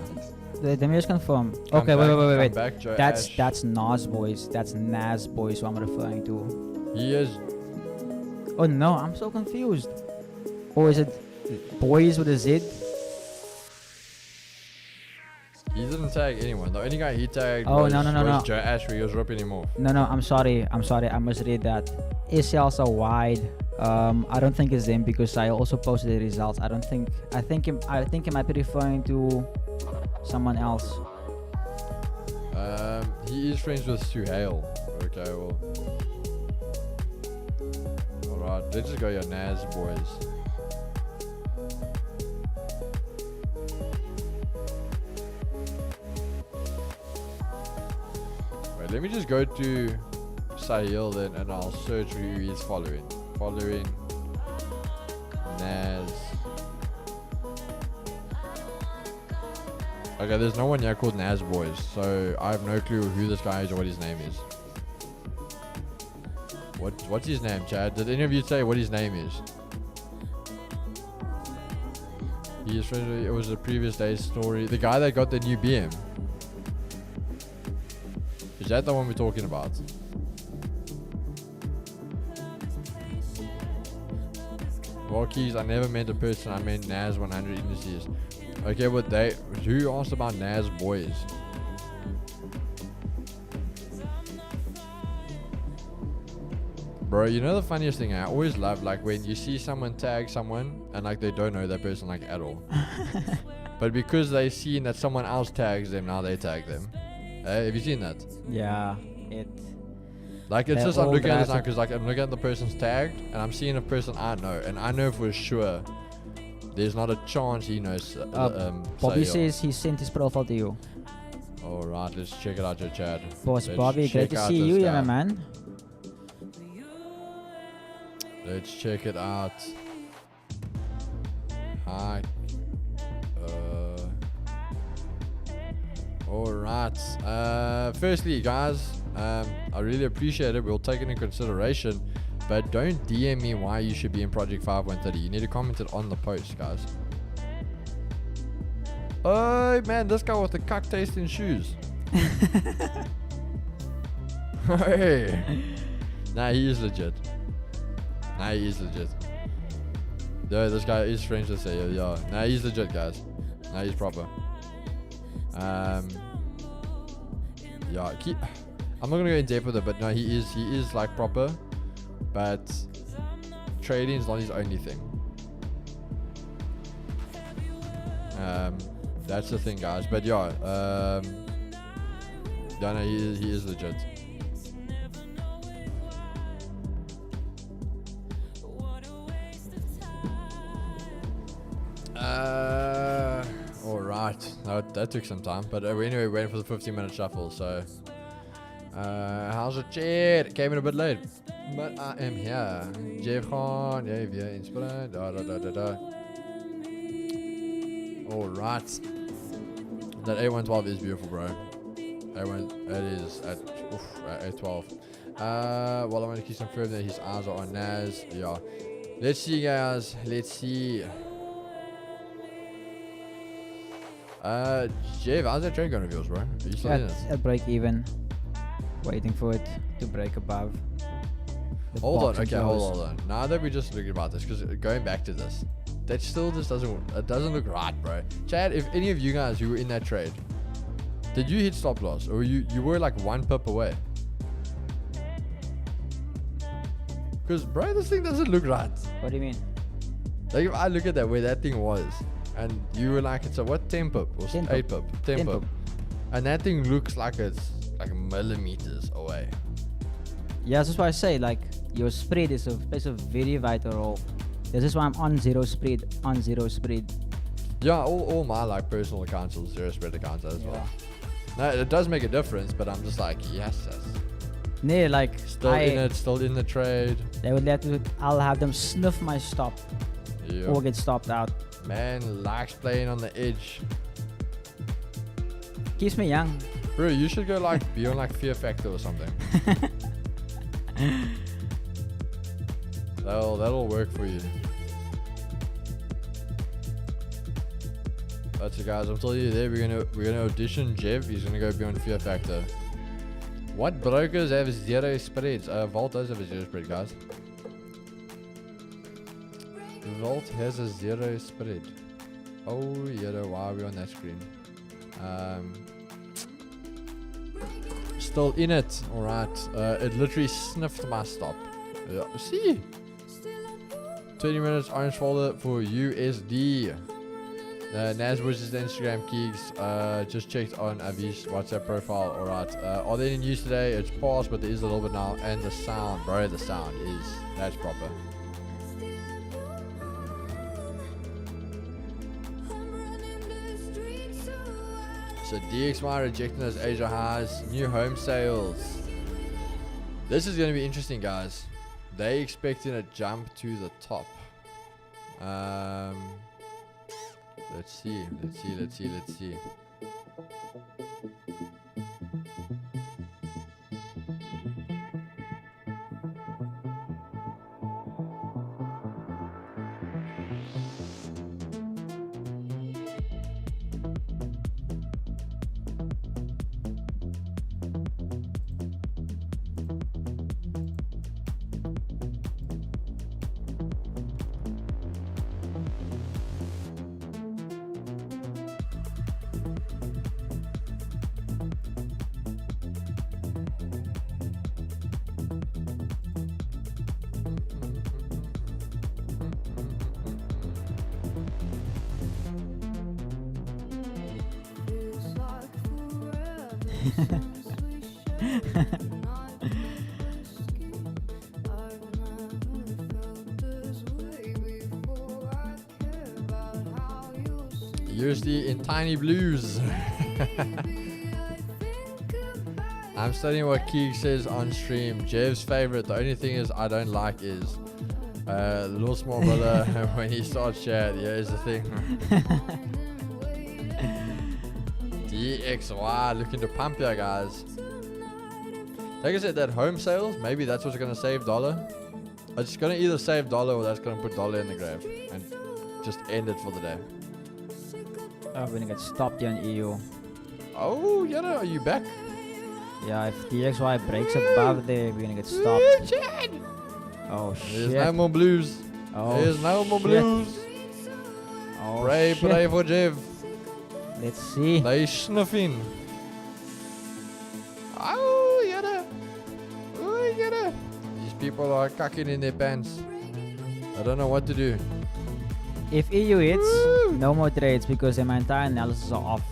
Let me just confirm. Come Okay, back, wait. come back, Joe That's Ash. Nas boys. That's Nas boys. Who I'm referring to. He is. Oh no, I'm so confused. Or is it boys with a Z? He didn't tag anyone. The only guy he tagged Oh, was, no. was Joe Ash, where he was ripping him off. No, I'm sorry. I misread that. SLs are wide. I don't think it's them because I also posted the results. I think he might be referring to someone else. He is friends with Suhail. Okay, well. Alright, let's just go your Nas boys. Wait, let me just go to Sahil then and I'll search who he's following. Following Nas. Okay, there's no one here called Nas Boys, so I have no clue who this guy is or what his name is. What's his name, Chad? Did any of you say what his name is? He is friends with, it was the previous day's story. The guy that got the new BM. Is that the one we're talking about? Well, Keys, I never meant a person, I meant Nas 100 indices. Okay, but who asked about Nas boys? Bro, you know the funniest thing I always love, like when you see someone tag someone and like they don't know that person like at all. But because they seen that someone else tags them, now they tag them. Have you seen that? Yeah, Like it's They're just I'm all looking at this now graphic. because like I'm looking at the person's tagged and I'm seeing a person I know and I know for sure there's not a chance he knows. Bobby Sahil. says he sent his profile to you. All right, let's check it out, your chat. Boss Let's Bobby, great check to out see this you, guy. yeah, my man. Let's check it out. Hi. Alright. Firstly, guys, I really appreciate it. We'll take it in consideration. But don't DM me why you should be in Project 5130. You need to comment it on the post, guys. Oh, man, this guy with the cuck tasting shoes. Hey. Nah, he is legit. Yo, this guy is friends with Sahil, yeah. Nah, he's legit, guys. Nah, he's proper. Yeah, I'm not gonna go in depth with it, but no, he is like proper. But trading is not his only thing. That's the thing, guys. But yeah, yeah, no, he is legit. Alright. No, that took some time. But anyway, waiting for the 15-minute shuffle. So, how's it, chat? Came in a bit late. But I am here. Jeff Khan, yeah, via Inspire. Alright. That A112 is beautiful, bro. A1, it is at A12. Well, I want to keep confirm that his eyes are on Nas. Yeah. Let's see, guys. Let's see. Jeff, how's that trade going of yours, bro? Are you still in it? At break even. Waiting for it to break above. the Hold on, box and okay, hold close. on. Now that we're just looking about this, because going back to this, that still just doesn't look right, bro. Chad, if any of you guys who were in that trade, did you hit stop loss, or you were like 1 pip away? Because, bro, this thing doesn't look right. What do you mean? Like, if I look at that, where that thing was, and you were like, it's a what, 10 pip? Or 10 8 pip. pip? 10 10 pip. pip. And that thing looks like it's like millimeters away. Yeah, that's why I say, like, your spread plays a very vital role. This is why I'm on zero spread, Yeah, all my like personal accounts or zero spread accounts as well. No, it does make a difference, but I'm just like, yes. Nee, like, Still in it, still in the trade. They would I'll have them sniff my stop Yeah. or get stopped out. Man likes playing on the edge. Keeps me young. Bro, you should go like be on like Fear Factor or something. That'll work for you. That's it, guys. I'm telling you there, we're gonna audition Jeff. He's gonna go be on Fear Factor. What brokers have zero spreads? Vault does have a zero spread, guys. Vault has a zero spread. Oh yeah, why are we on that screen? Still in it. Alright. It literally sniffed my stop. Yeah. See? 20 minutes orange folder for USD. Naz versus the Instagram Keegs. Just checked on Avi's WhatsApp profile. Alright. Are there any news today? It's paused, but there is a little bit now. And the sound, bro, that's proper. So DXY rejecting those Asia highs. New home sales. This is going to be interesting, guys. They expecting a jump to the top. Let's see. USD in tiny blues. I'm studying what Keeg says on stream. Jev's favorite. The only thing is I don't like is little small brother when he starts chat. Yeah, is the thing. DXY looking to pump here, guys. Like I said, that home sales, maybe that's what's gonna save dollar. It's gonna either save dollar or that's gonna put dollar in the grave and just end it for the day. Oh, we're gonna get stopped here in EU. Oh, Yana, are you back? Yeah, if DXY breaks above there, we're gonna get stopped. Oh shit. There's no more blues. Oh, There's no more shit. blues. Oh, Pray shit. for Jev. Let's see. They sniffing. Oh, Yana. Oh, Yana. These people are cocking in their pants. I don't know what to do. If EU hits, Woo! no more trades because then my entire analysis are off.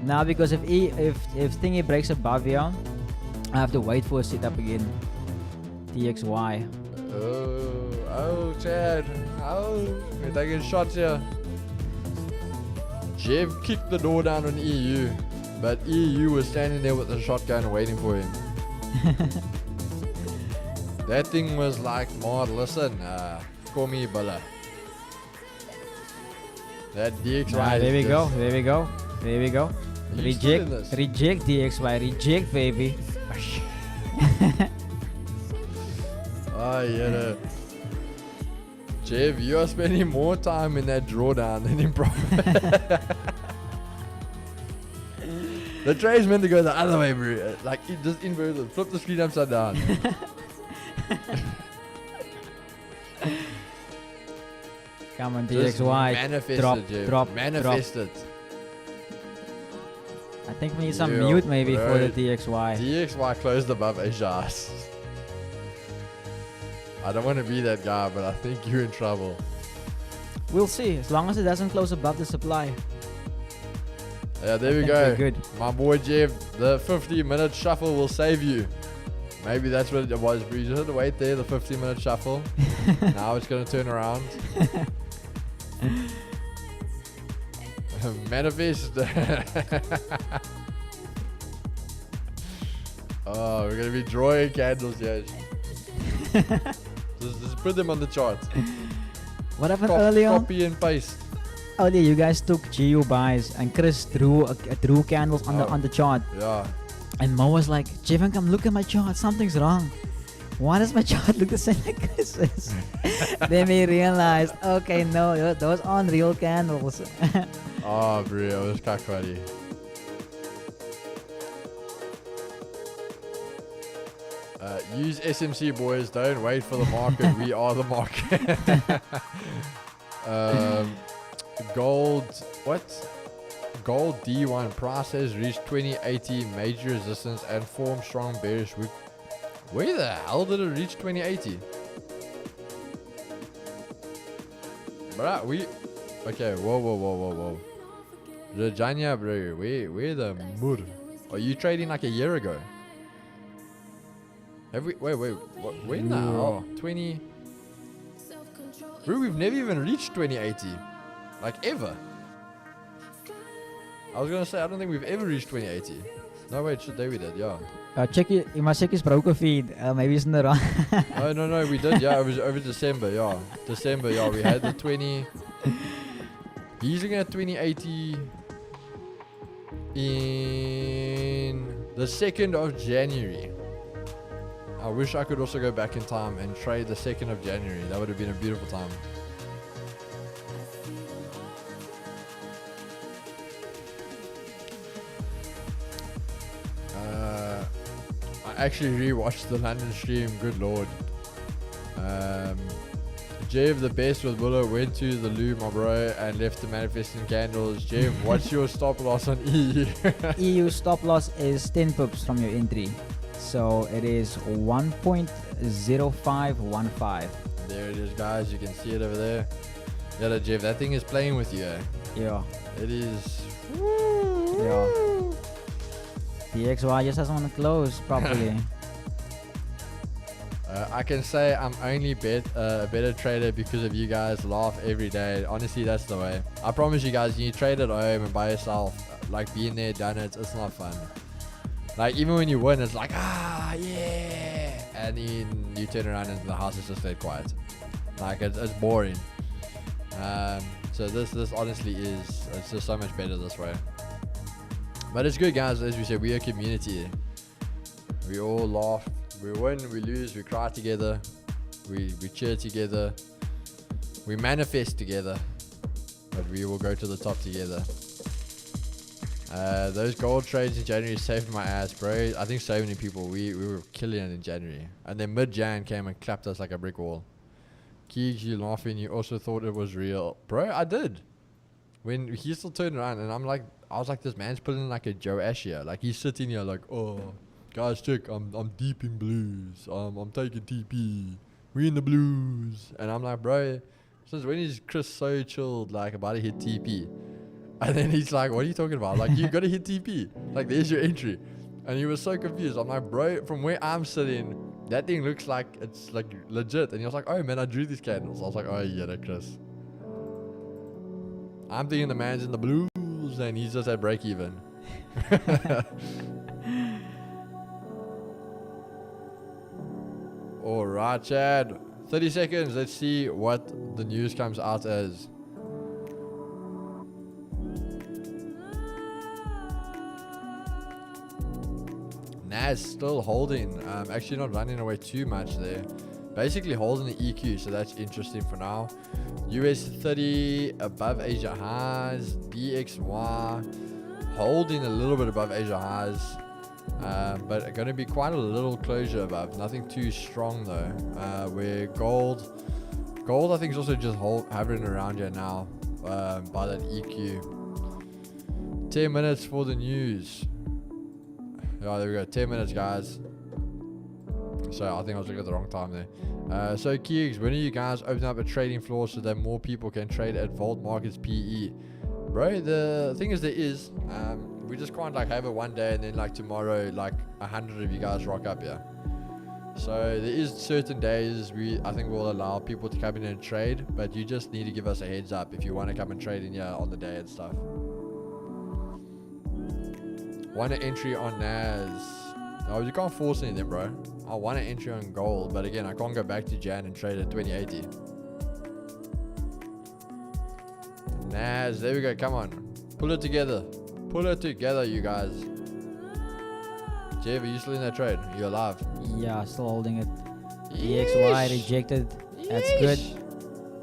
Now because if thingy breaks above here, I have to wait for a setup again. DXY. Oh, Chad. Oh, we're taking shots here. Jev kicked the door down on EU, but EU was standing there with a shotgun waiting for him. That thing was like, Maud, listen, call me Bala. That DXY. There we go. Are you still in this? Reject DXY. Reject, baby. Oh, yeah. Jeff, you are spending more time in that drawdown than in profit. The trade's meant to go the other way, bro. Like, just invert it. Flip the screen upside down. Come on, Just DXY. manifest Drop, it, Jeff. drop, Manifest drop. it. I think we need some Yeah, mute maybe bro. for the DXY. DXY closed above Ajas. I don't want to be that guy, but I think you're in trouble. We'll see. As long as it doesn't close above the supply. Yeah, there I we think go. we're good. My boy Jeff, the 50-minute shuffle will save you. Maybe that's what it was, bro. You just had to wait there, the 15-minute shuffle. Now it's going to turn around. Manifest. Oh, we're going to be drawing candles, yeah. just put them on the chart. What happened earlier? Copy and paste. Earlier, you guys took GU buys, and Chris drew drew candles on the chart. Yeah. And Mo was like, Jevan, come look at my chart. Something's wrong. Why does my chart look the same like Chris's? Then we realized, okay, no, those aren't real candles. Oh, bro, it was funny. Use SMC, boys. Don't wait for the market. We are the market. Gold. What? Gold D1 price has reached 2080 major resistance and formed strong bearish wick. Where the hell did it reach 2080? Bruh, okay, whoa. Rajanya, bro, where the mud? Are you trading like a year ago? Have we, wait, when the hell? 20. Bro, we've never even reached 2080. Like, ever. I was gonna say, I don't think we've ever reached 2080. No, wait, today we did, yeah. You must check his broker feed. Maybe it's in the wrong. No, we did, yeah. It was over December, yeah. We had the 20. He's looking at 2080 in the 2nd of January. I wish I could also go back in time and trade the 2nd of January. That would have been a beautiful time. I actually rewatched the London stream. Good lord. Jeff, the best with Willow, went to the loo, my bro, and left the manifesting candles. Jeff, what's your stop loss on EU? EU stop loss is 10 pips from your entry. So it is 1.0515. There it is, guys. You can see it over there. Yeah, Jeff, that thing is playing with you. Eh? Yeah. It is. Yeah. DXY just doesn't want to close properly. I can say I'm only a better trader because of you guys. Laugh every day. Honestly, that's the way. I promise you guys, you trade at home and by yourself, like being there, done it, it's not fun. Like, even when you win, it's like, yeah. And then you turn around and the house is just dead quiet. Like, it's boring. So this honestly is, it's just so much better this way. But it's good, guys. As we said, we're a community. We all laugh. We win, we lose, we cry together. We cheer together. We manifest together. But we will go to the top together. Those gold trades in January saved my ass, bro. I think so many people, we were killing it in January. And then mid-Jan came and clapped us like a brick wall. Keegs, you laughing, you also thought it was real. Bro, I did. When he still turned around and I was like, this man's pulling like a Joe Ash here. Like, he's sitting here like, oh, guys, check, I'm deep in blues. I'm taking TP. We in the blues. And I'm like, bro, since when is Chris so chilled, like, about to hit TP? And then he's like, what are you talking about? Like, you got to hit TP. Like, there's your entry. And he was so confused. I'm like, bro, from where I'm sitting, that thing looks like it's like legit. And he was like, oh, man, I drew these candles. I was like, oh, yeah, that Chris. I'm thinking the man's in the blues and he's just at break even. Alright, Chad. 30 seconds. Let's see what the news comes out as. Nas still holding. Actually not running away too much there. basically holding the EQ, so that's interesting for now. US 30 above Asia highs. DXY holding a little bit above Asia highs, but going to be quite a little closure above. Nothing too strong though. Where gold I think is also just hovering around here now by that EQ. 10 minutes for the news. Oh, there we go. 10 minutes, guys. So I think I was looking at the wrong time there. So Keegs, when are you guys opening up a trading floor so that more people can trade at Vault Markets PE? Bro, the thing is we just can't like have it one day and then like tomorrow like 100 of you guys rock up here. So there is certain days I think we'll allow people to come in and trade, but you just need to give us a heads up if you want to come and trade in here on the day and stuff. Want an entry on NAS? Oh, you can't force anything, bro. I want an entry on gold, but again, I can't go back to Jan and trade at 2080. NAS, there we go. Come on, pull it together. Pull it together, you guys. Jeff, are you still in that trade? You're alive. Yeah, still holding it. DXY rejected. That's good.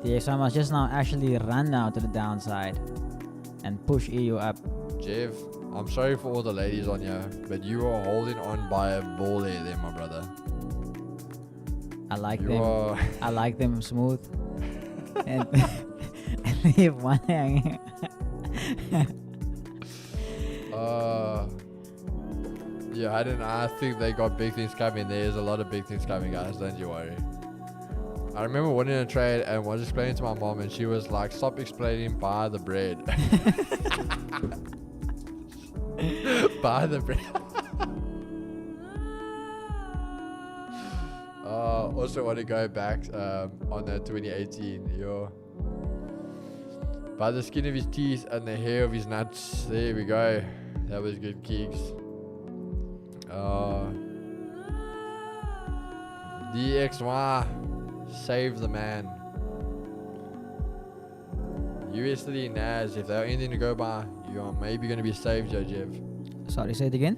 DXY must just now actually run now to the downside and push EU up. Jeff, I'm sorry for all the ladies on here, but you are holding on by a ball there, my brother. I like them. I like them smooth. and leave one hanging. Yeah, I think they got big things coming. There's a lot of big things coming, guys. Don't you worry. I remember winning a trade and was explaining to my mom, and she was like, "Stop explaining, buy the bread." Buy the bread. Also want to go back on that 2018. By the skin of his teeth and the hair of his nuts. There we go. That was good, Keeks. DXY, save the man. USD NAS, if there are anything to go by, you are maybe going to be saved, Jeff. Sorry, say it again.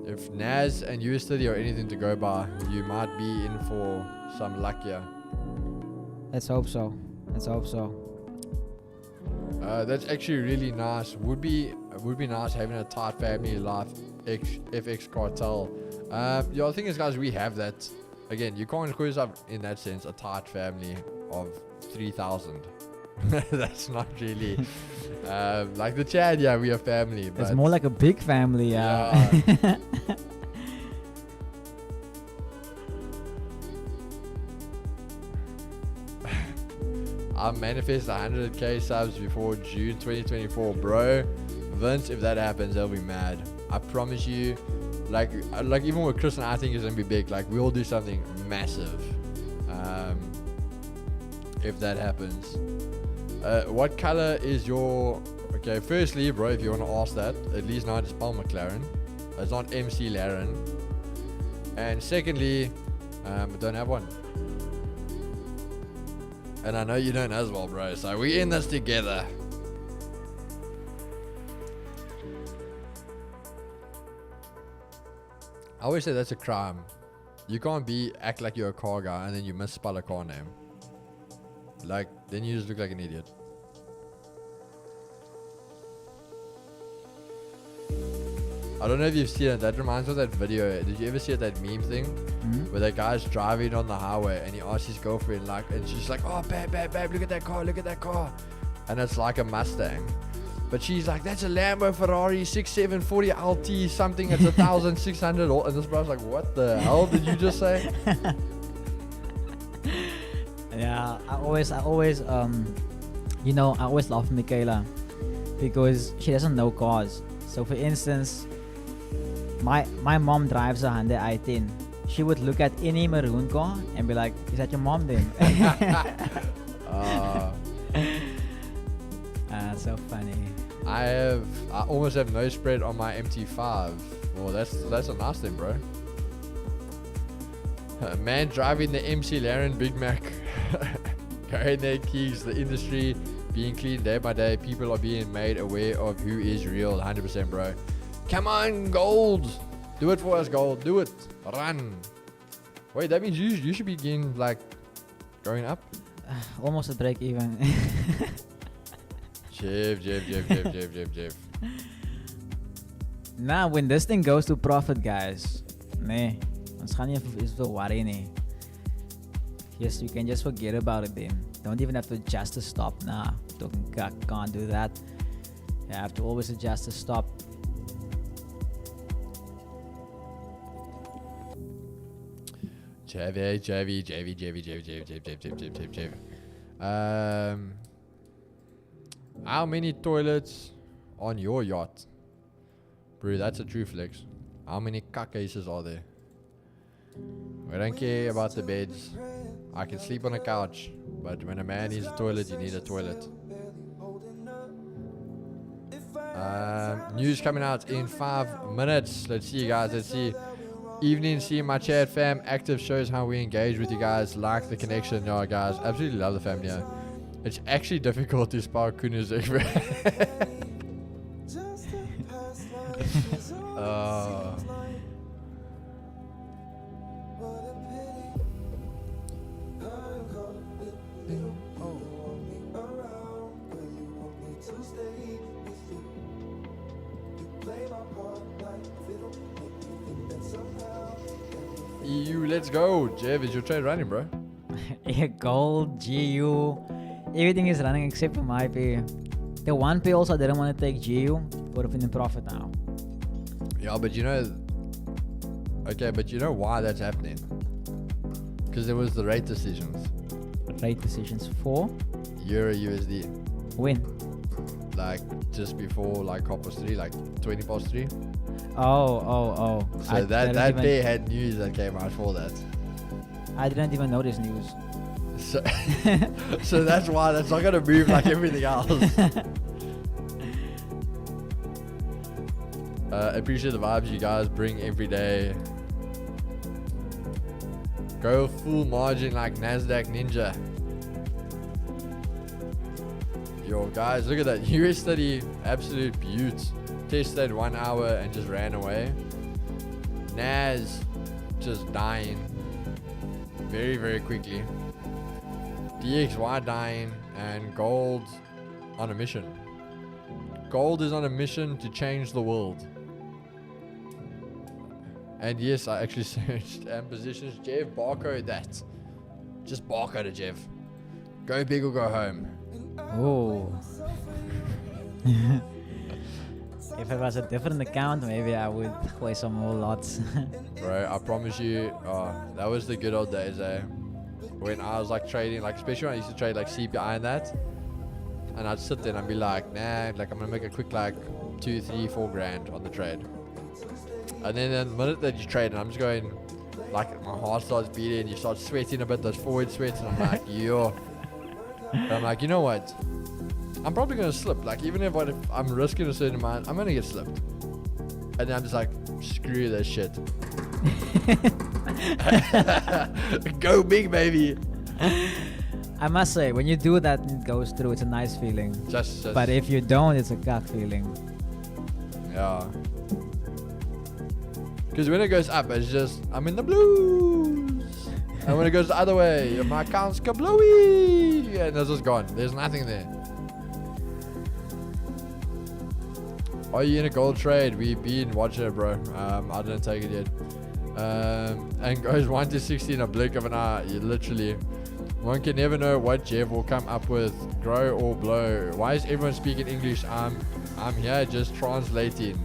If NAS and USD are anything to go by, you might be in for some luck here. Let's hope so. Let's hope so. That's actually really nice. Would be nice having a tight family life FX cartel. The thing is, guys, we have that. Again, you can't call yourself in that sense a tight family of 3,000. That's not really like the Chad. Yeah, we are family. But it's more like a big family. Yeah. I manifest 100k subs before June 2024, bro. Vince, if that happens, they'll be mad. I promise you. Like even with Chris and I think it's gonna be big. Like we'll do something massive. If that happens. What color is your? Okay, firstly, bro, if you want to ask that, at least now it's Paul McLaren. It's not MC Laren. And secondly, I don't have one. And I know you don't as well, bro. So we in this together. I always say that's a crime. You can't act like you're a car guy and then you misspell a car name. Like, then you just look like an idiot. I don't know if you've seen it. That reminds me of that video. Did you ever see that meme thing? Mm-hmm. Where that guy's driving on the highway and he asks his girlfriend, like, and she's like, "Oh, babe, look at that car. And it's like a Mustang. But she's like, "That's a Lambo Ferrari 6740 LT something. It's 1,600. And this bro's like, "What the hell did you just say?" Yeah, I always love Michaela because she doesn't know cars. So for instance, my mom drives a Hyundai i10. She would look at any maroon car and be like, "Is that your mom then?" So funny. I almost have no spread on my MT5. Well, that's a nice thing, bro. Man driving the MC Laren Big Mac. Carrying their keys. The industry being clean day by day. People are being made aware of who is real. 100%, bro. Come on, gold. Do it for us, gold. Do it. Run. Wait, that means you should begin like going up. Almost a break even. Jeff. Nah, when this thing goes to profit, guys, nee, ons gaan nie eens veel worry nie. Yes, you can just forget about it then. Don't even have to adjust the stop. Nah, can't do that. You have to always adjust the stop. JV. How many toilets on your yacht? Bro, that's a true flex. How many cuck cases are there? We don't care about the beds. I can sleep on a couch, but when a man needs a toilet, you need a toilet. News coming out in 5 minutes. Let's see, guys. Let's see. Evening, see my chat fam. Active shows how we engage with you guys. Like the connection, yeah, guys. Absolutely love the family. Yeah. It's actually difficult to spell Kunu's EU, let's go. Jev, is your trade running, bro? Yeah, gold, GU, everything is running except for my pay. The one pay also I didn't want to take GU, would have been in profit now. Yeah, but you know, okay, but you know why that's happening? Because there was the rate decisions. Rate decisions for Euro USD. when? Like just before like 3:30, like 3:20. Oh. So that day had news that came out for that. I didn't even know this news. So, so that's why that's not gonna move like everything else. Appreciate the vibes you guys bring every day. Go full margin like Nasdaq Ninja. Yo guys, look at that US study, absolute beaut. Tested 1 hour and just ran away. Nas just dying very, very quickly. DXY dying, and gold on a mission. Gold is on a mission to change the world. And yes, I actually searched and positions. Jeff, barcode that. Just barcode it, Jeff. Go big or go home. Oh. If it was a different account, maybe I would play some more lots. Bro, I promise you, that was the good old days, eh? When I was like trading, like especially when I used to trade like CPI and that, and I'd sit there and I'd be like, nah, like I'm gonna make a quick like 2, 3, 4 grand on the trade. And then the minute that you trade, and I'm just going, like my heart starts beating, you start sweating a bit, those forward sweats, and I'm like, yo. I'm like, you know what? I'm probably gonna slip. Like even if I'm risking a certain amount, I'm gonna get slipped. And then I'm just like, screw this shit. Go big, baby. I must say, when you do that and it goes through, it's a nice feeling. Just But if you don't, it's a cock feeling. yeah. Because when it goes up, it's just, I'm in the blues. And when it goes the other way, my account's kablooey. And it's just gone. There's nothing there. Are you in a gold trade? We've been watching it, bro. I didn't take it yet. And goes 1 to 60 in a blink of an eye. You literally, one can never know what Jeff will come up with. Grow or blow. Why is everyone speaking English? I'm here just translating.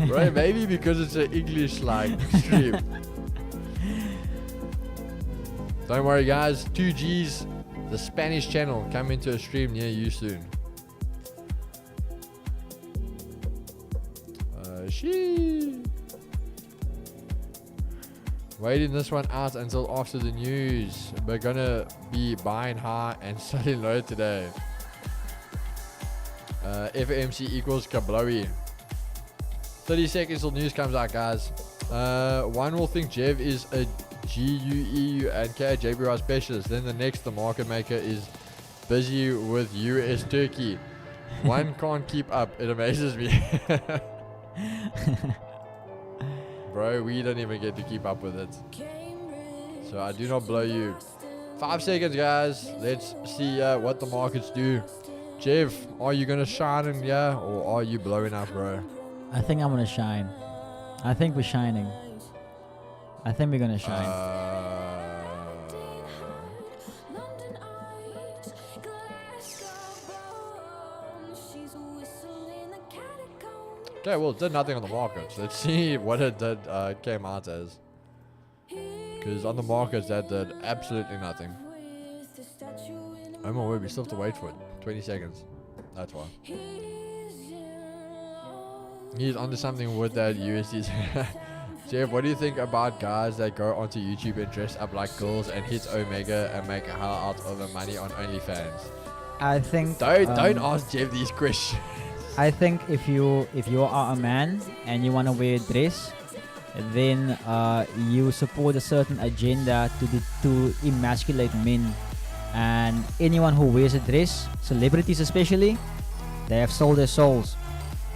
Bro, maybe because it's an English like stream. Don't worry, guys. 2Gs, the Spanish channel, coming to a stream near you soon. Waiting this one out until after the news. We're gonna be buying high and selling low today. FOMC equals kablowy. 30 seconds till news comes out, guys. One will think Jev is a GUEU and KJBY specialist. Then the next, the market maker, is busy with US Turkey. One can't keep up. It amazes me. bro. We don't even get to keep up with it. So I do not blow you. 5 seconds, guys. Let's see what the markets do. Jeff, are you gonna shine in here or are you blowing up, bro? I think I'm gonna shine. I think we're shining. I think we're gonna shine. Okay, well, it did nothing on the markets. Let's see what it did came out as. Because on the markets, that did absolutely nothing. Oh my word, we still have to wait for it. 20 seconds. That's why. He's onto something with that USD. Jeff, what do you think about guys that go onto YouTube and dress up like girls and hit Omega and make a hell out of the money on OnlyFans? I think Don't ask Jeff these questions. I think if you are a man and you wanna wear a dress, then you support a certain agenda to emasculate men. And anyone who wears a dress, celebrities especially, they have sold their souls.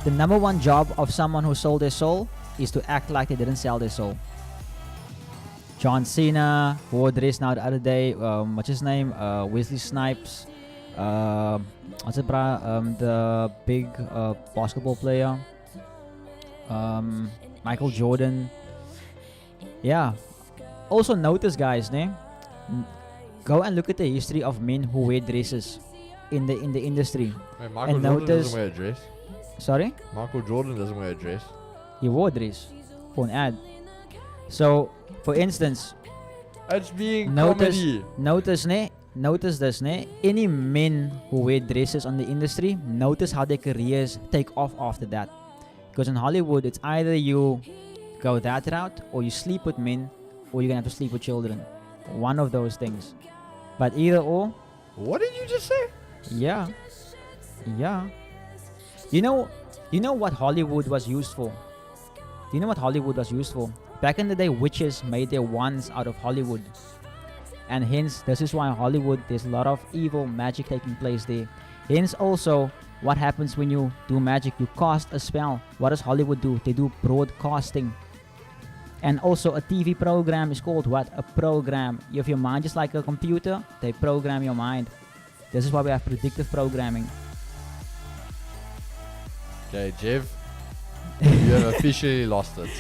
The number one job of someone who sold their soul is to act like they didn't sell their soul. John Cena wore a dress now the other day. What's his name? Wesley Snipes. What's it, the big basketball player. Michael Jordan. Yeah. Also notice, guys, go and look at the history of men who wear dresses in the industry. Wait, Michael and Jordan notice. doesn't wear a dress. Sorry? Michael Jordan doesn't wear a dress. He wore a dress for an ad. So, for instance, It's being notice comedy. notice this, any men who wear dresses on the industry, notice how their careers take off after that. Because in Hollywood, it's either you go that route or you sleep with men or you're gonna have to sleep with children. One of those things. But either or, What did you just say? yeah. You know what Hollywood was used for? Do you know what Hollywood was used for? Back in the day, witches made their wands out of Hollywood. And hence, this is why Hollywood, there's a lot of evil magic taking place there. Hence also, what happens when you do magic? You cast a spell. What does Hollywood do? They do broadcasting. And also a TV program is called what? A program. If your mind is like a computer, they program your mind. This is why we have predictive programming. Okay, Jeff, you have officially lost it.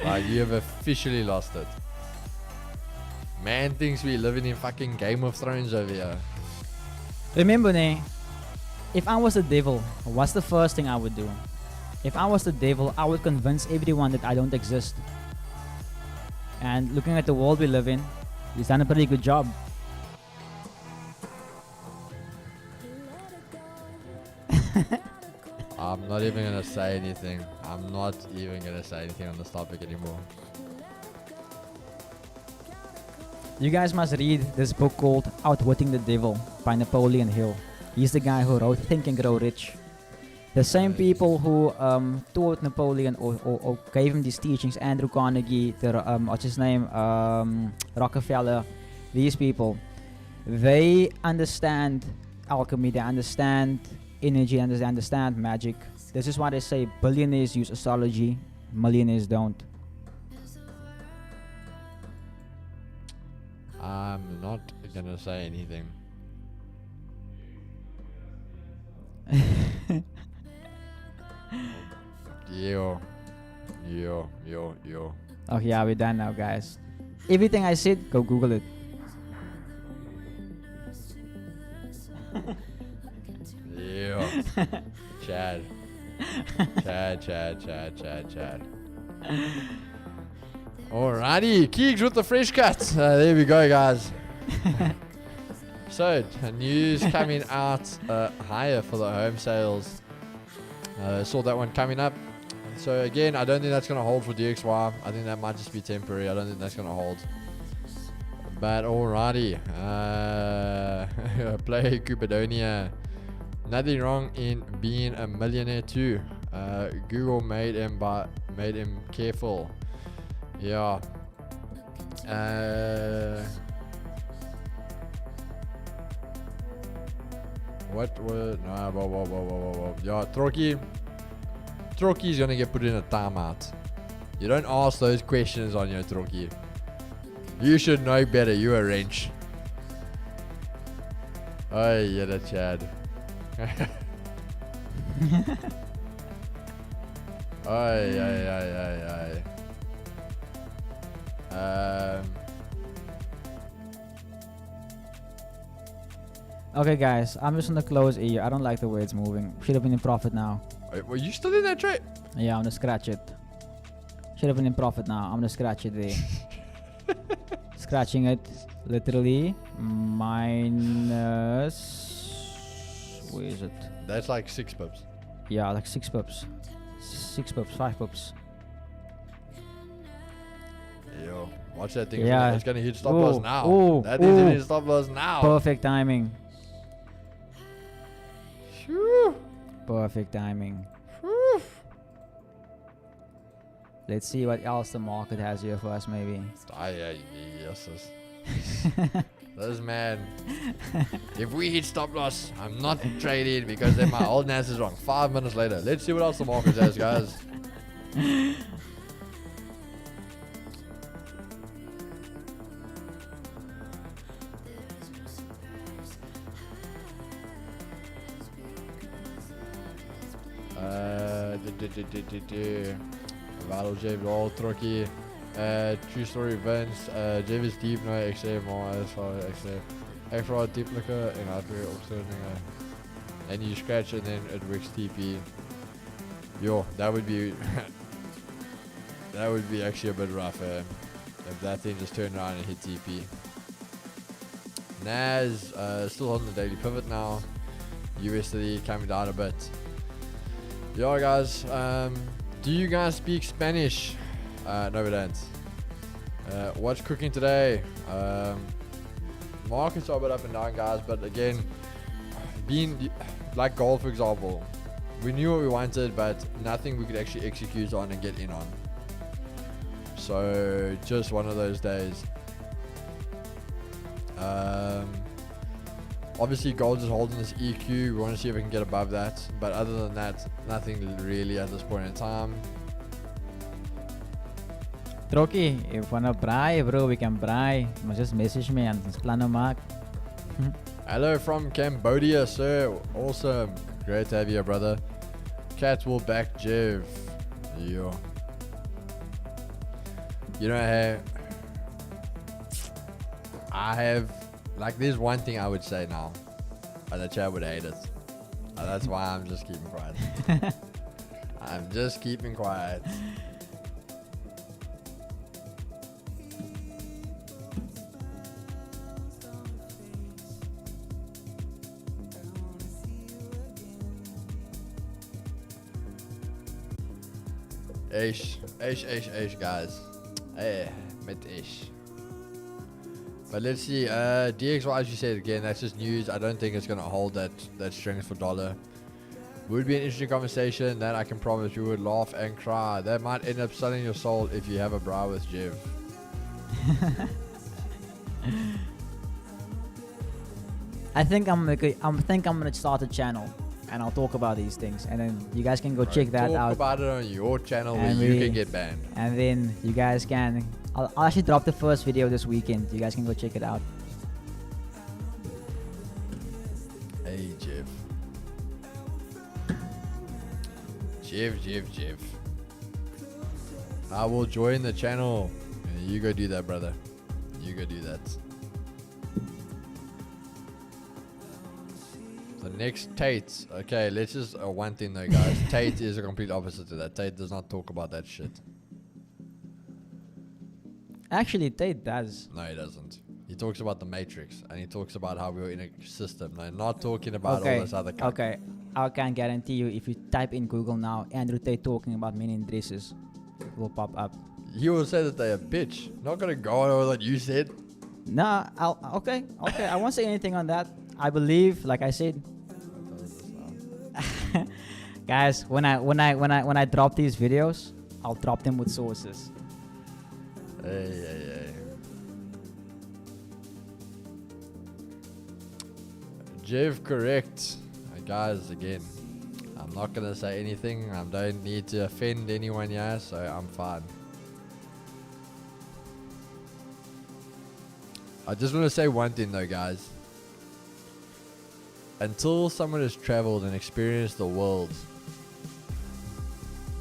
Like, you have officially lost it. Man thinks we living in fucking Game of Thrones over here. Remember, if I was the devil, what's the first thing I would do? If I was the devil, I would convince everyone that I don't exist. And looking at the world we live in, he's done a pretty good job. I'm not even gonna say anything. I'm not even gonna say anything on this topic anymore. You guys must read this book called Outwitting the Devil by Napoleon Hill. He's the guy who wrote Think and Grow Rich. The same people who taught Napoleon or gave him these teachings, Andrew Carnegie, what's his name, Rockefeller, these people, they understand alchemy, they understand energy, and they understand magic. This is why they say billionaires use astrology, millionaires don't. I'm not gonna say anything. Yo. Okay, yeah, we're done now, guys. Everything I said, go Google it. Yo. Chad. Alrighty, Keegs with the fresh cuts. There we go, guys. So, news coming out higher for the home sales. Saw that one coming up. So again, I don't think that's going to hold for DXY. I think that might just be temporary. I don't think that's going to hold. But alrighty. Play Cupidonia. Nothing wrong in being a millionaire too. Google made him careful. Yeah. What was... Whoa. Yeah, Troki. Troki's gonna get put in a timeout. You don't ask those questions on your Troki. You should know better. You a wrench. Oh yeah, that Chad. Ay. Okay, guys, I'm just gonna close here. I don't like the way it's moving. Should have been in profit now. Wait, were you still in that trade? Yeah, I'm gonna scratch it. Should have been in profit now. I'm gonna scratch it there. Scratching it, literally minus. Where is it? That's like 6 pips. Yeah, like 6 pips. 5 pips. Yo, watch that thing. Yeah. It's gonna hit stop Ooh, loss now. ooh, That is ooh. hitting stop loss now. Perfect timing. Phew. Perfect timing. Phew. Let's see what else the market has here for us, maybe. Yes. This man. If we hit stop loss, I'm not trading because then my old Nas is wrong. 5 minutes later. Let's see what else the market has, guys. Battle Jeff, all Troki. True story Vince. Jeff is deep, no XA, maar is wel XA. Extra diepelijke en hardware opstellingen. And you scratch and then it works TP. Yo, that would be that would be actually a bit rough if that thing just turned around and hit TP. Nas still on the daily pivot now. USD coming down a bit. Yo guys, do you guys speak Spanish? No we don't. What's cooking today? Markets are a bit up and down, guys, but again, being like gold for example, we knew what we wanted but nothing we could actually execute on and get in on. So just one of those days. Obviously gold is holding this EQ. We want to see if we can get above that, but other than that, nothing really at this point in time. Troki, if you wanna braai, bro, we can braai. Maar just message me and ons planne maak. Hello from Cambodia, sir. Awesome. Great to have you, brother. Cat will back Jeff. Yo. You know, I have, like, there's one thing I would say now. And the chat would hate it. That's why I'm just keeping quiet. I'm just keeping quiet. Ish, guys. Hey, met ish. But let's see. DXY, as you said again, that's just news. I don't think it's gonna hold that strength for dollar. Would be an interesting conversation that I can promise you would laugh and cry. That might end up selling your soul if you have a brow with Jeff. I think I'm gonna start a channel and I'll talk about these things, and then you guys can go check that out. Talk about it on your channel where And you we- can get banned. And then you guys can. I'll actually drop the first video this weekend. You guys can go check it out. Hey, Jeff. Jeff. I will join the channel. Yeah, you go do that, brother. You go do that. The next Tate. Okay, let's just one thing though, guys. Tate is a complete opposite to that. Tate does not talk about that shit. Actually, Tate does. No, he doesn't. He talks about the Matrix and he talks about how we were in a system. No, not talking about all this other kind. Okay. I can guarantee you, if you type in Google now, Andrew Tate talking about meaning dresses, it will pop up. He will say that they're a bitch. Not gonna go on over what you said. Nah, okay. I won't say anything on that. I believe, like I said, guys, when I drop these videos, I'll drop them with sources. Hey. Jeff, correct. Guys, again, I'm I'm not gonna say anything. I don't need to offend anyone here, so I'm fine. I just want to say one thing though, guys. Until someone has traveled and experienced the world,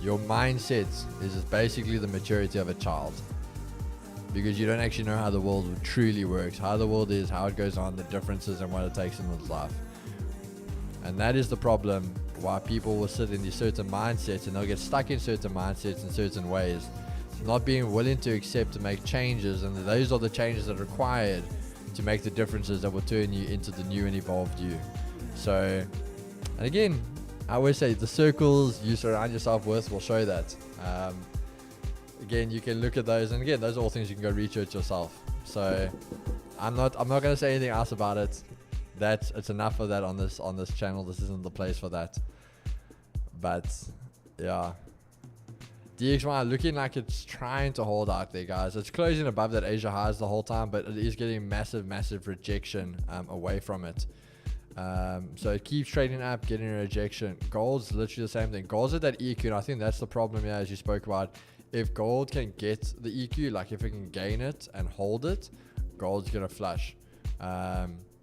your mindset is basically the maturity of a child. Because you don't actually know how the world truly works, how the world is, how it goes on, the differences and what it takes in one's life. And that is the problem why people will sit in these certain mindsets and they'll get stuck in certain mindsets in certain ways, not being willing to accept to make changes, and those are the changes that are required to make the differences that will turn you into the new and evolved you. So, and again, I always say the circles you surround yourself with will show that. Again, you can look at those, and again, those are all things you can go research yourself. So I'm not going to say anything else about it. It's enough of that on this channel. This isn't the place for that. But yeah, DXY looking like it's trying to hold out there, guys. It's closing above that Asia highs the whole time, but it is getting massive rejection away from it. So it keeps trading up, getting a rejection. Gold's literally the same thing. Gold's at that EQ, and I think that's the problem here, as you spoke about. If gold can get the EQ, like if it can gain it and hold it, gold's gonna flush.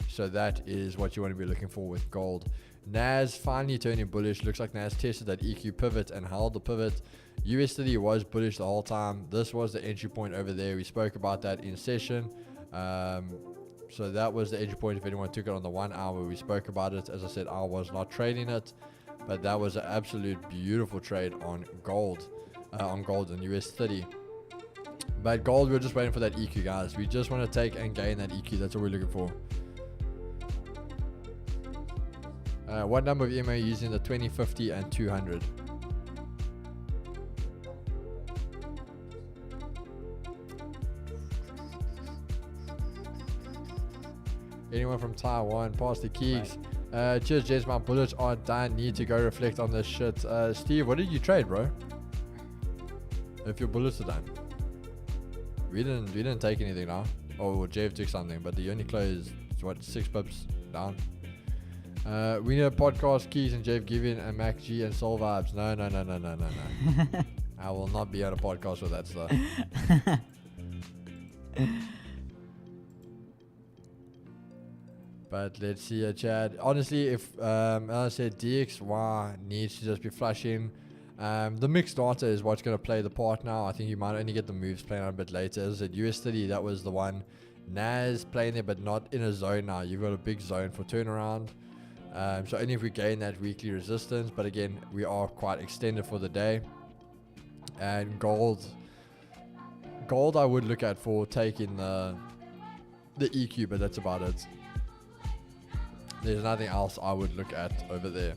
So that is what you want to be looking for with gold. NAS finally turning bullish. Looks like NAS tested that EQ pivot and held the pivot. USD was bullish the whole time. This was the entry point over there. We spoke about that in session. So that was the entry point if anyone took it on the 1 hour. We spoke about it. As I said, I was not trading it, but that was an absolute beautiful trade on gold and US30. But gold, we're just waiting for that EQ, guys. We just want to take and gain that EQ. That's what we're looking for. What number of EMA are you using? The 20, 50 and 200. Anyone from Taiwan? Pass the keys. Cheers, Jess. My bullets are done. Need to go reflect on this shit. Steve, what did you trade, bro? If your bullets are done. We didn't take anything now. Oh, Jeff took something, but the only closed, what, 6 pips down. We need a podcast, Keys and Jeff Givian and Mac G and Soul Vibes. No. I will not be on a podcast with that stuff. But let's see, Chad. Honestly, if as I said, DXY needs to just be flushing. The mixed data is what's going to play the part now. I think you might only get the moves playing out a bit later. As I said, US30, that was the one. NAS playing there, but not in a zone now. You've got a big zone for turnaround. So only if we gain that weekly resistance. But again, we are quite extended for the day. And gold I would look at for taking the EQ, but that's about it. There's nothing else I would look at over there.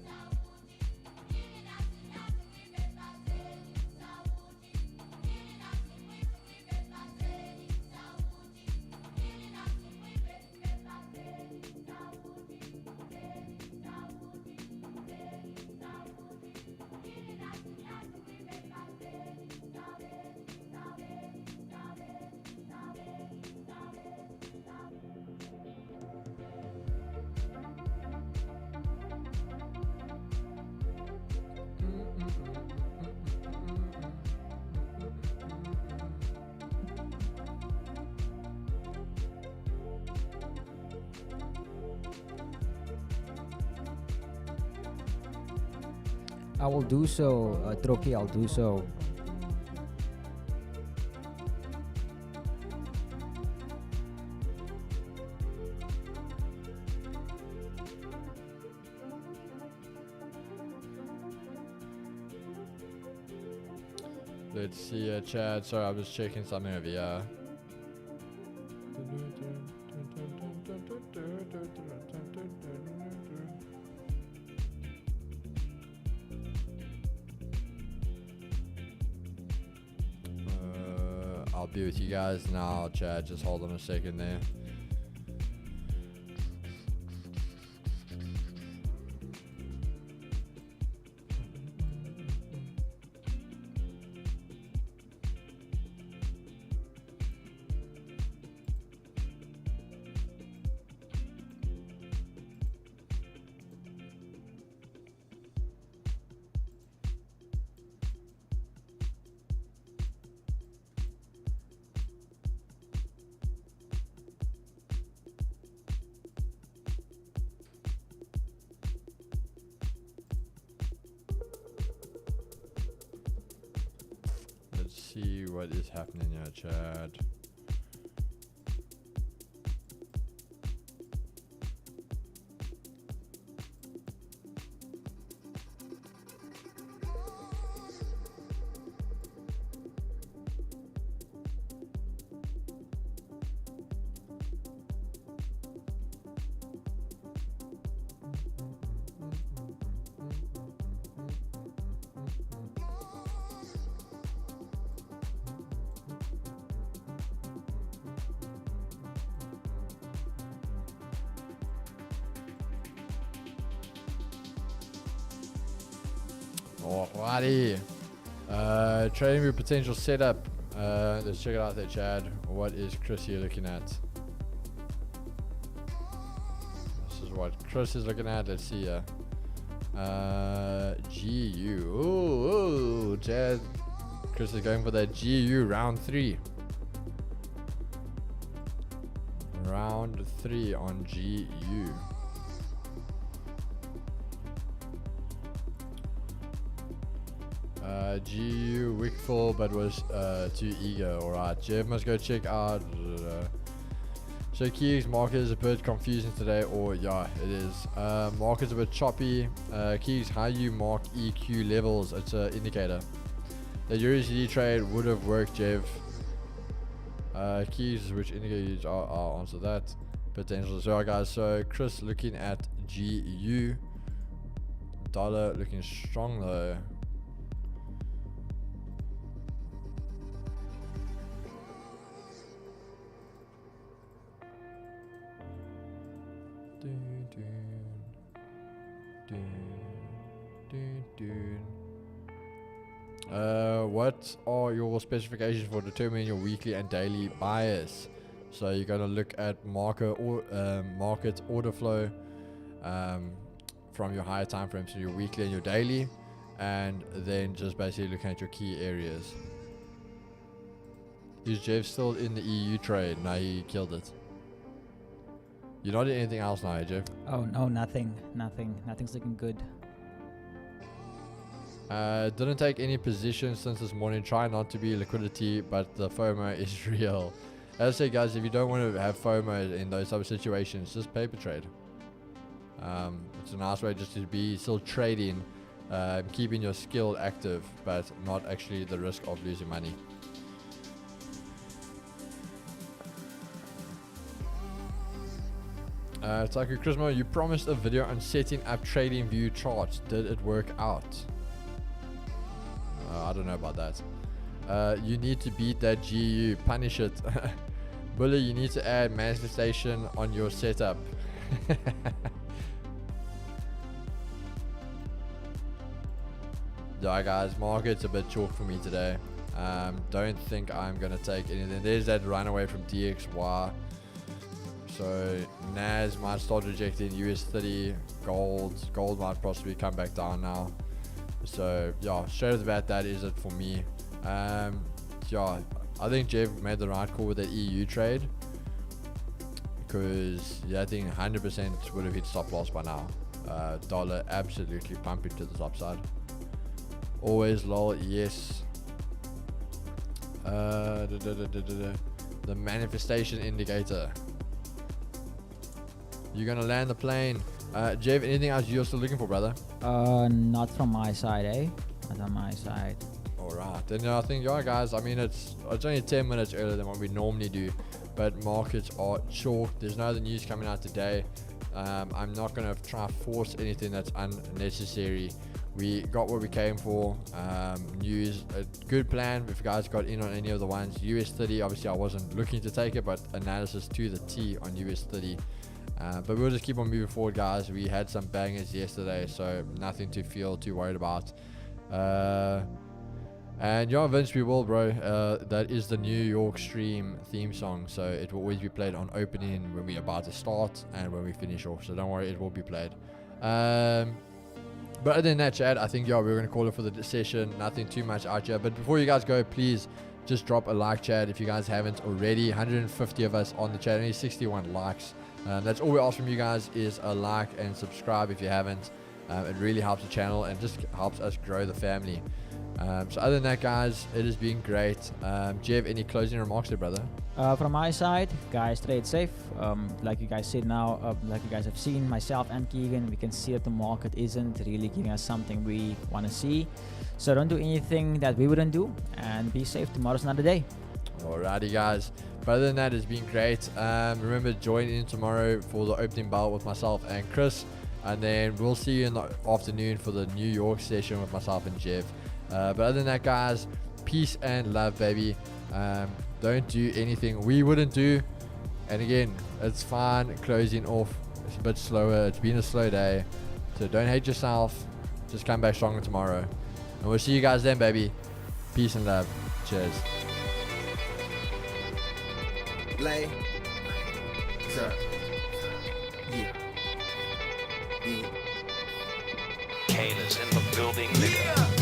I will do so, Troki, I'll do so. Let's see, Chad. Sorry, I was checking something over here. I'll be with you guys now, Chad. Just hold on a second there. see what is happening here, Chad. Alrighty. Trading view potential setup. Let's check it out there, Chad. What is Chris here looking at? This is what Chris is looking at. Let's see here. GU. Ooh, Chad. Chris is going for that GU round 3. Round 3 on GU. GU wick full but was too eager. Alright, Jeff must go check out. So Keys market is a bit confusing today, or yeah, it is. Market's a bit choppy. Keys, how you mark EQ levels? It's an indicator. The USD trade would have worked, Jeff. Keys, which indicators I'll answer that. Potential. So guys, so Chris looking at GU. Dollar looking strong though. What are your specifications for determining your weekly and daily bias? So you're going to look at market order flow from your higher time frames, so your weekly and your daily, and then just basically looking at your key areas. Is Jeff still in the EU trade? No, he killed it. You're not in anything else now, Jeff? Oh no, nothing's looking good. Didn't take any positions since this morning. Try not to be liquidity, but the FOMO is real. As I say, guys, if you don't want to have FOMO in those type of situations, just paper trade. It's a nice way just to be still trading, keeping your skill active, but not actually the risk of losing money. Taku Chrismo, you promised a video on setting up trading view charts. Did it work out? I don't know about that. You need to beat that GU. Punish it. Bully, you need to add manifestation on your setup. Yeah, guys, market's a bit chalk for me today. Don't think I'm going to take anything. There's that runaway from DXY. So NAS might start rejecting US 30, gold might possibly come back down now. So yeah, straight off the bat, that is it for me. Yeah, I think Jeff made the right call with that EU trade, because yeah, I think 100% would have hit stop loss by now. Dollar absolutely pumping to the top side. Always lol, yes. The manifestation indicator. You're gonna land the plane. Jeff, anything else you're still looking for, brother? Not from my side, eh? Not on my side. Alright, then I think, yeah, guys, I mean, it's only 10 minutes earlier than what we normally do, but markets are chalk. There's no other news coming out today. I'm not gonna try to force anything that's unnecessary. We got what we came for. News, a good plan. If you guys got in on any of the ones, US 30, obviously I wasn't looking to take it, but analysis to the T on US 30. But we'll just keep on moving forward, guys. We had some bangers yesterday, so nothing to feel too worried about. And yeah, Vince, we will, bro. That is the New York stream theme song, so it will always be played on opening when we're about to start and when we finish off, so don't worry, it will be played. But other than that, Chad, I think, yeah, we're going to call it for the session. Nothing too much out here. But before you guys go, please just drop a like, Chad, if you guys haven't already. 150 of us on the chat, only 61 likes. That's all we ask from you guys is a like and subscribe if you haven't. It really helps the channel and just helps us grow the family. So other than that, guys, it has been great. Do you have any closing remarks there, brother? From my side, guys, trade safe. Like you guys said now, like you guys have seen, myself and Keegan, we can see that the market isn't really giving us something we want to see. So don't do anything that we wouldn't do, and be safe. Tomorrow's another day. Alrighty, guys. But other than that, it's been great. Remember, join in tomorrow for the opening bell with myself and Chris, and then we'll see you in the afternoon for the New York session with myself and Jeff. But other than that, guys, peace and love, baby. Don't do anything we wouldn't do. And again, it's fine closing off. It's a bit slower. It's been a slow day. So don't hate yourself. Just come back stronger tomorrow. And we'll see you guys then, baby. Peace and love. Cheers. Lay. Sir. Yeah. Yeah. Kane is in the building, nigga.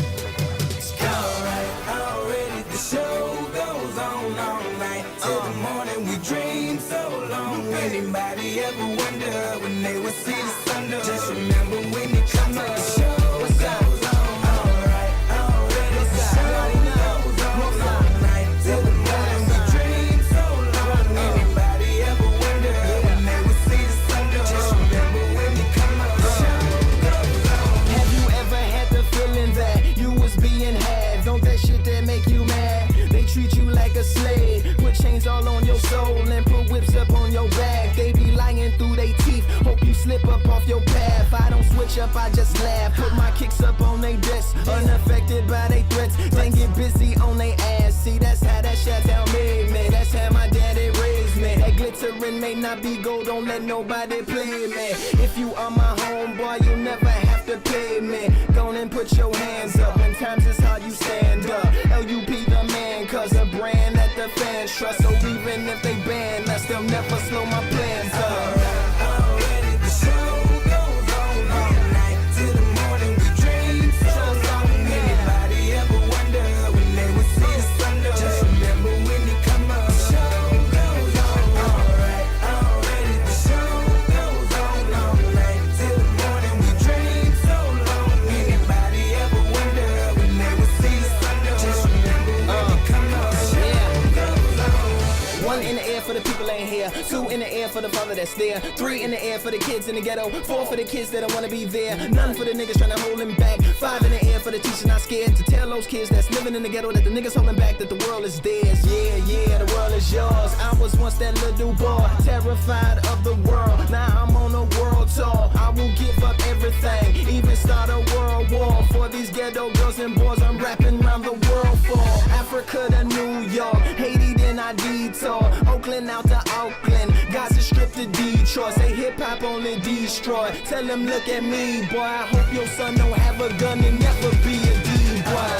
Alright, already the show goes on all night till the morning. We dream so long. Anybody ever wonder when they would see the sun? Just remember when you come up, the show goes on. Alright, already the show goes on all night till the morning. We dream so long. Anybody ever wonder when they would see the sun? Just remember when you come up, the show goes on. Have you ever had the feeling that you was being had? Don't that shit that make you mad? They treat you like a slave, put chains all on your soul and put whips up on your back. They be lying through they teeth, hope you slip up off your path. I don't switch up, I just laugh, put my kicks up on they desk, unaffected by they threats. Then get busy on they ass. See, that's how that shit down made me. That's how my daddy raised me. That glittering may not be gold, don't let nobody play me. If you are my homeboy, you never have to pay me. Go and put your hands up, when times is hard you stand up. LUP the man, cause a brand that the fans trust. So even if they ban us, they'll never slow my plans up. Already the show goes on all night till the morning. We dream so long. Anybody ever wonder when they would see the sun? Just remember when you come up, the show goes on. Alright, already the show goes on all night till the morning. We dream so long. Anybody ever wonder when they would see the sun? Just remember when you come up, the show goes on. One in the air for the people ain't here. Two in the air for the father that's there. Three in the air for the kids in the ghetto. Four for the kids that don't wanna be there. None for the niggas trying to hold them back. Five in the air for the teacher not scared to tell those kids that's living in the ghetto that the niggas holding back, that the world is theirs. Yeah, yeah, the world is yours. I was once that little boy, terrified of the world. Now I'm on a world tour. I will give up everything, even start a world war. For these ghetto girls and boys I'm rapping around the world for. Africa to New York, Haiti then I detour. Oakland out to Oakland, Gaza Strip to Detroit. Say hip hop only destroy. Tell them look at me, boy. I hope your son don't have a gun and never be a D-boy.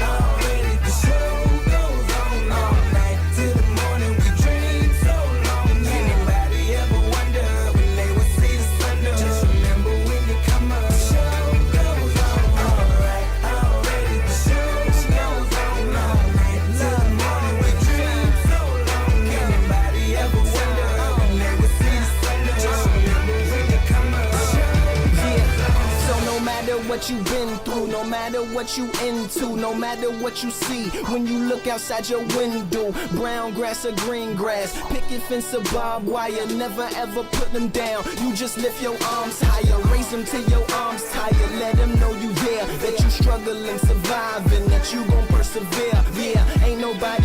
Already the show goes on all night till the morning. We dream so long. Anybody ever wonder when they would see the sun? Just remember when you come up, the show goes on. Alright, already the show goes on all night till the morning. We dream so long. Anybody ever wonder when they would see the sun? Just remember when you come up, the show goes on. So no matter what you've been through, no matter what you into, no matter what you see, when you look outside your window, brown grass or green grass, picket fence or barbed wire, never ever put them down. You just lift your arms higher, raise them till your arms tired. Let them know you there, that you struggling, surviving, that you gon' persevere. Yeah, ain't nobody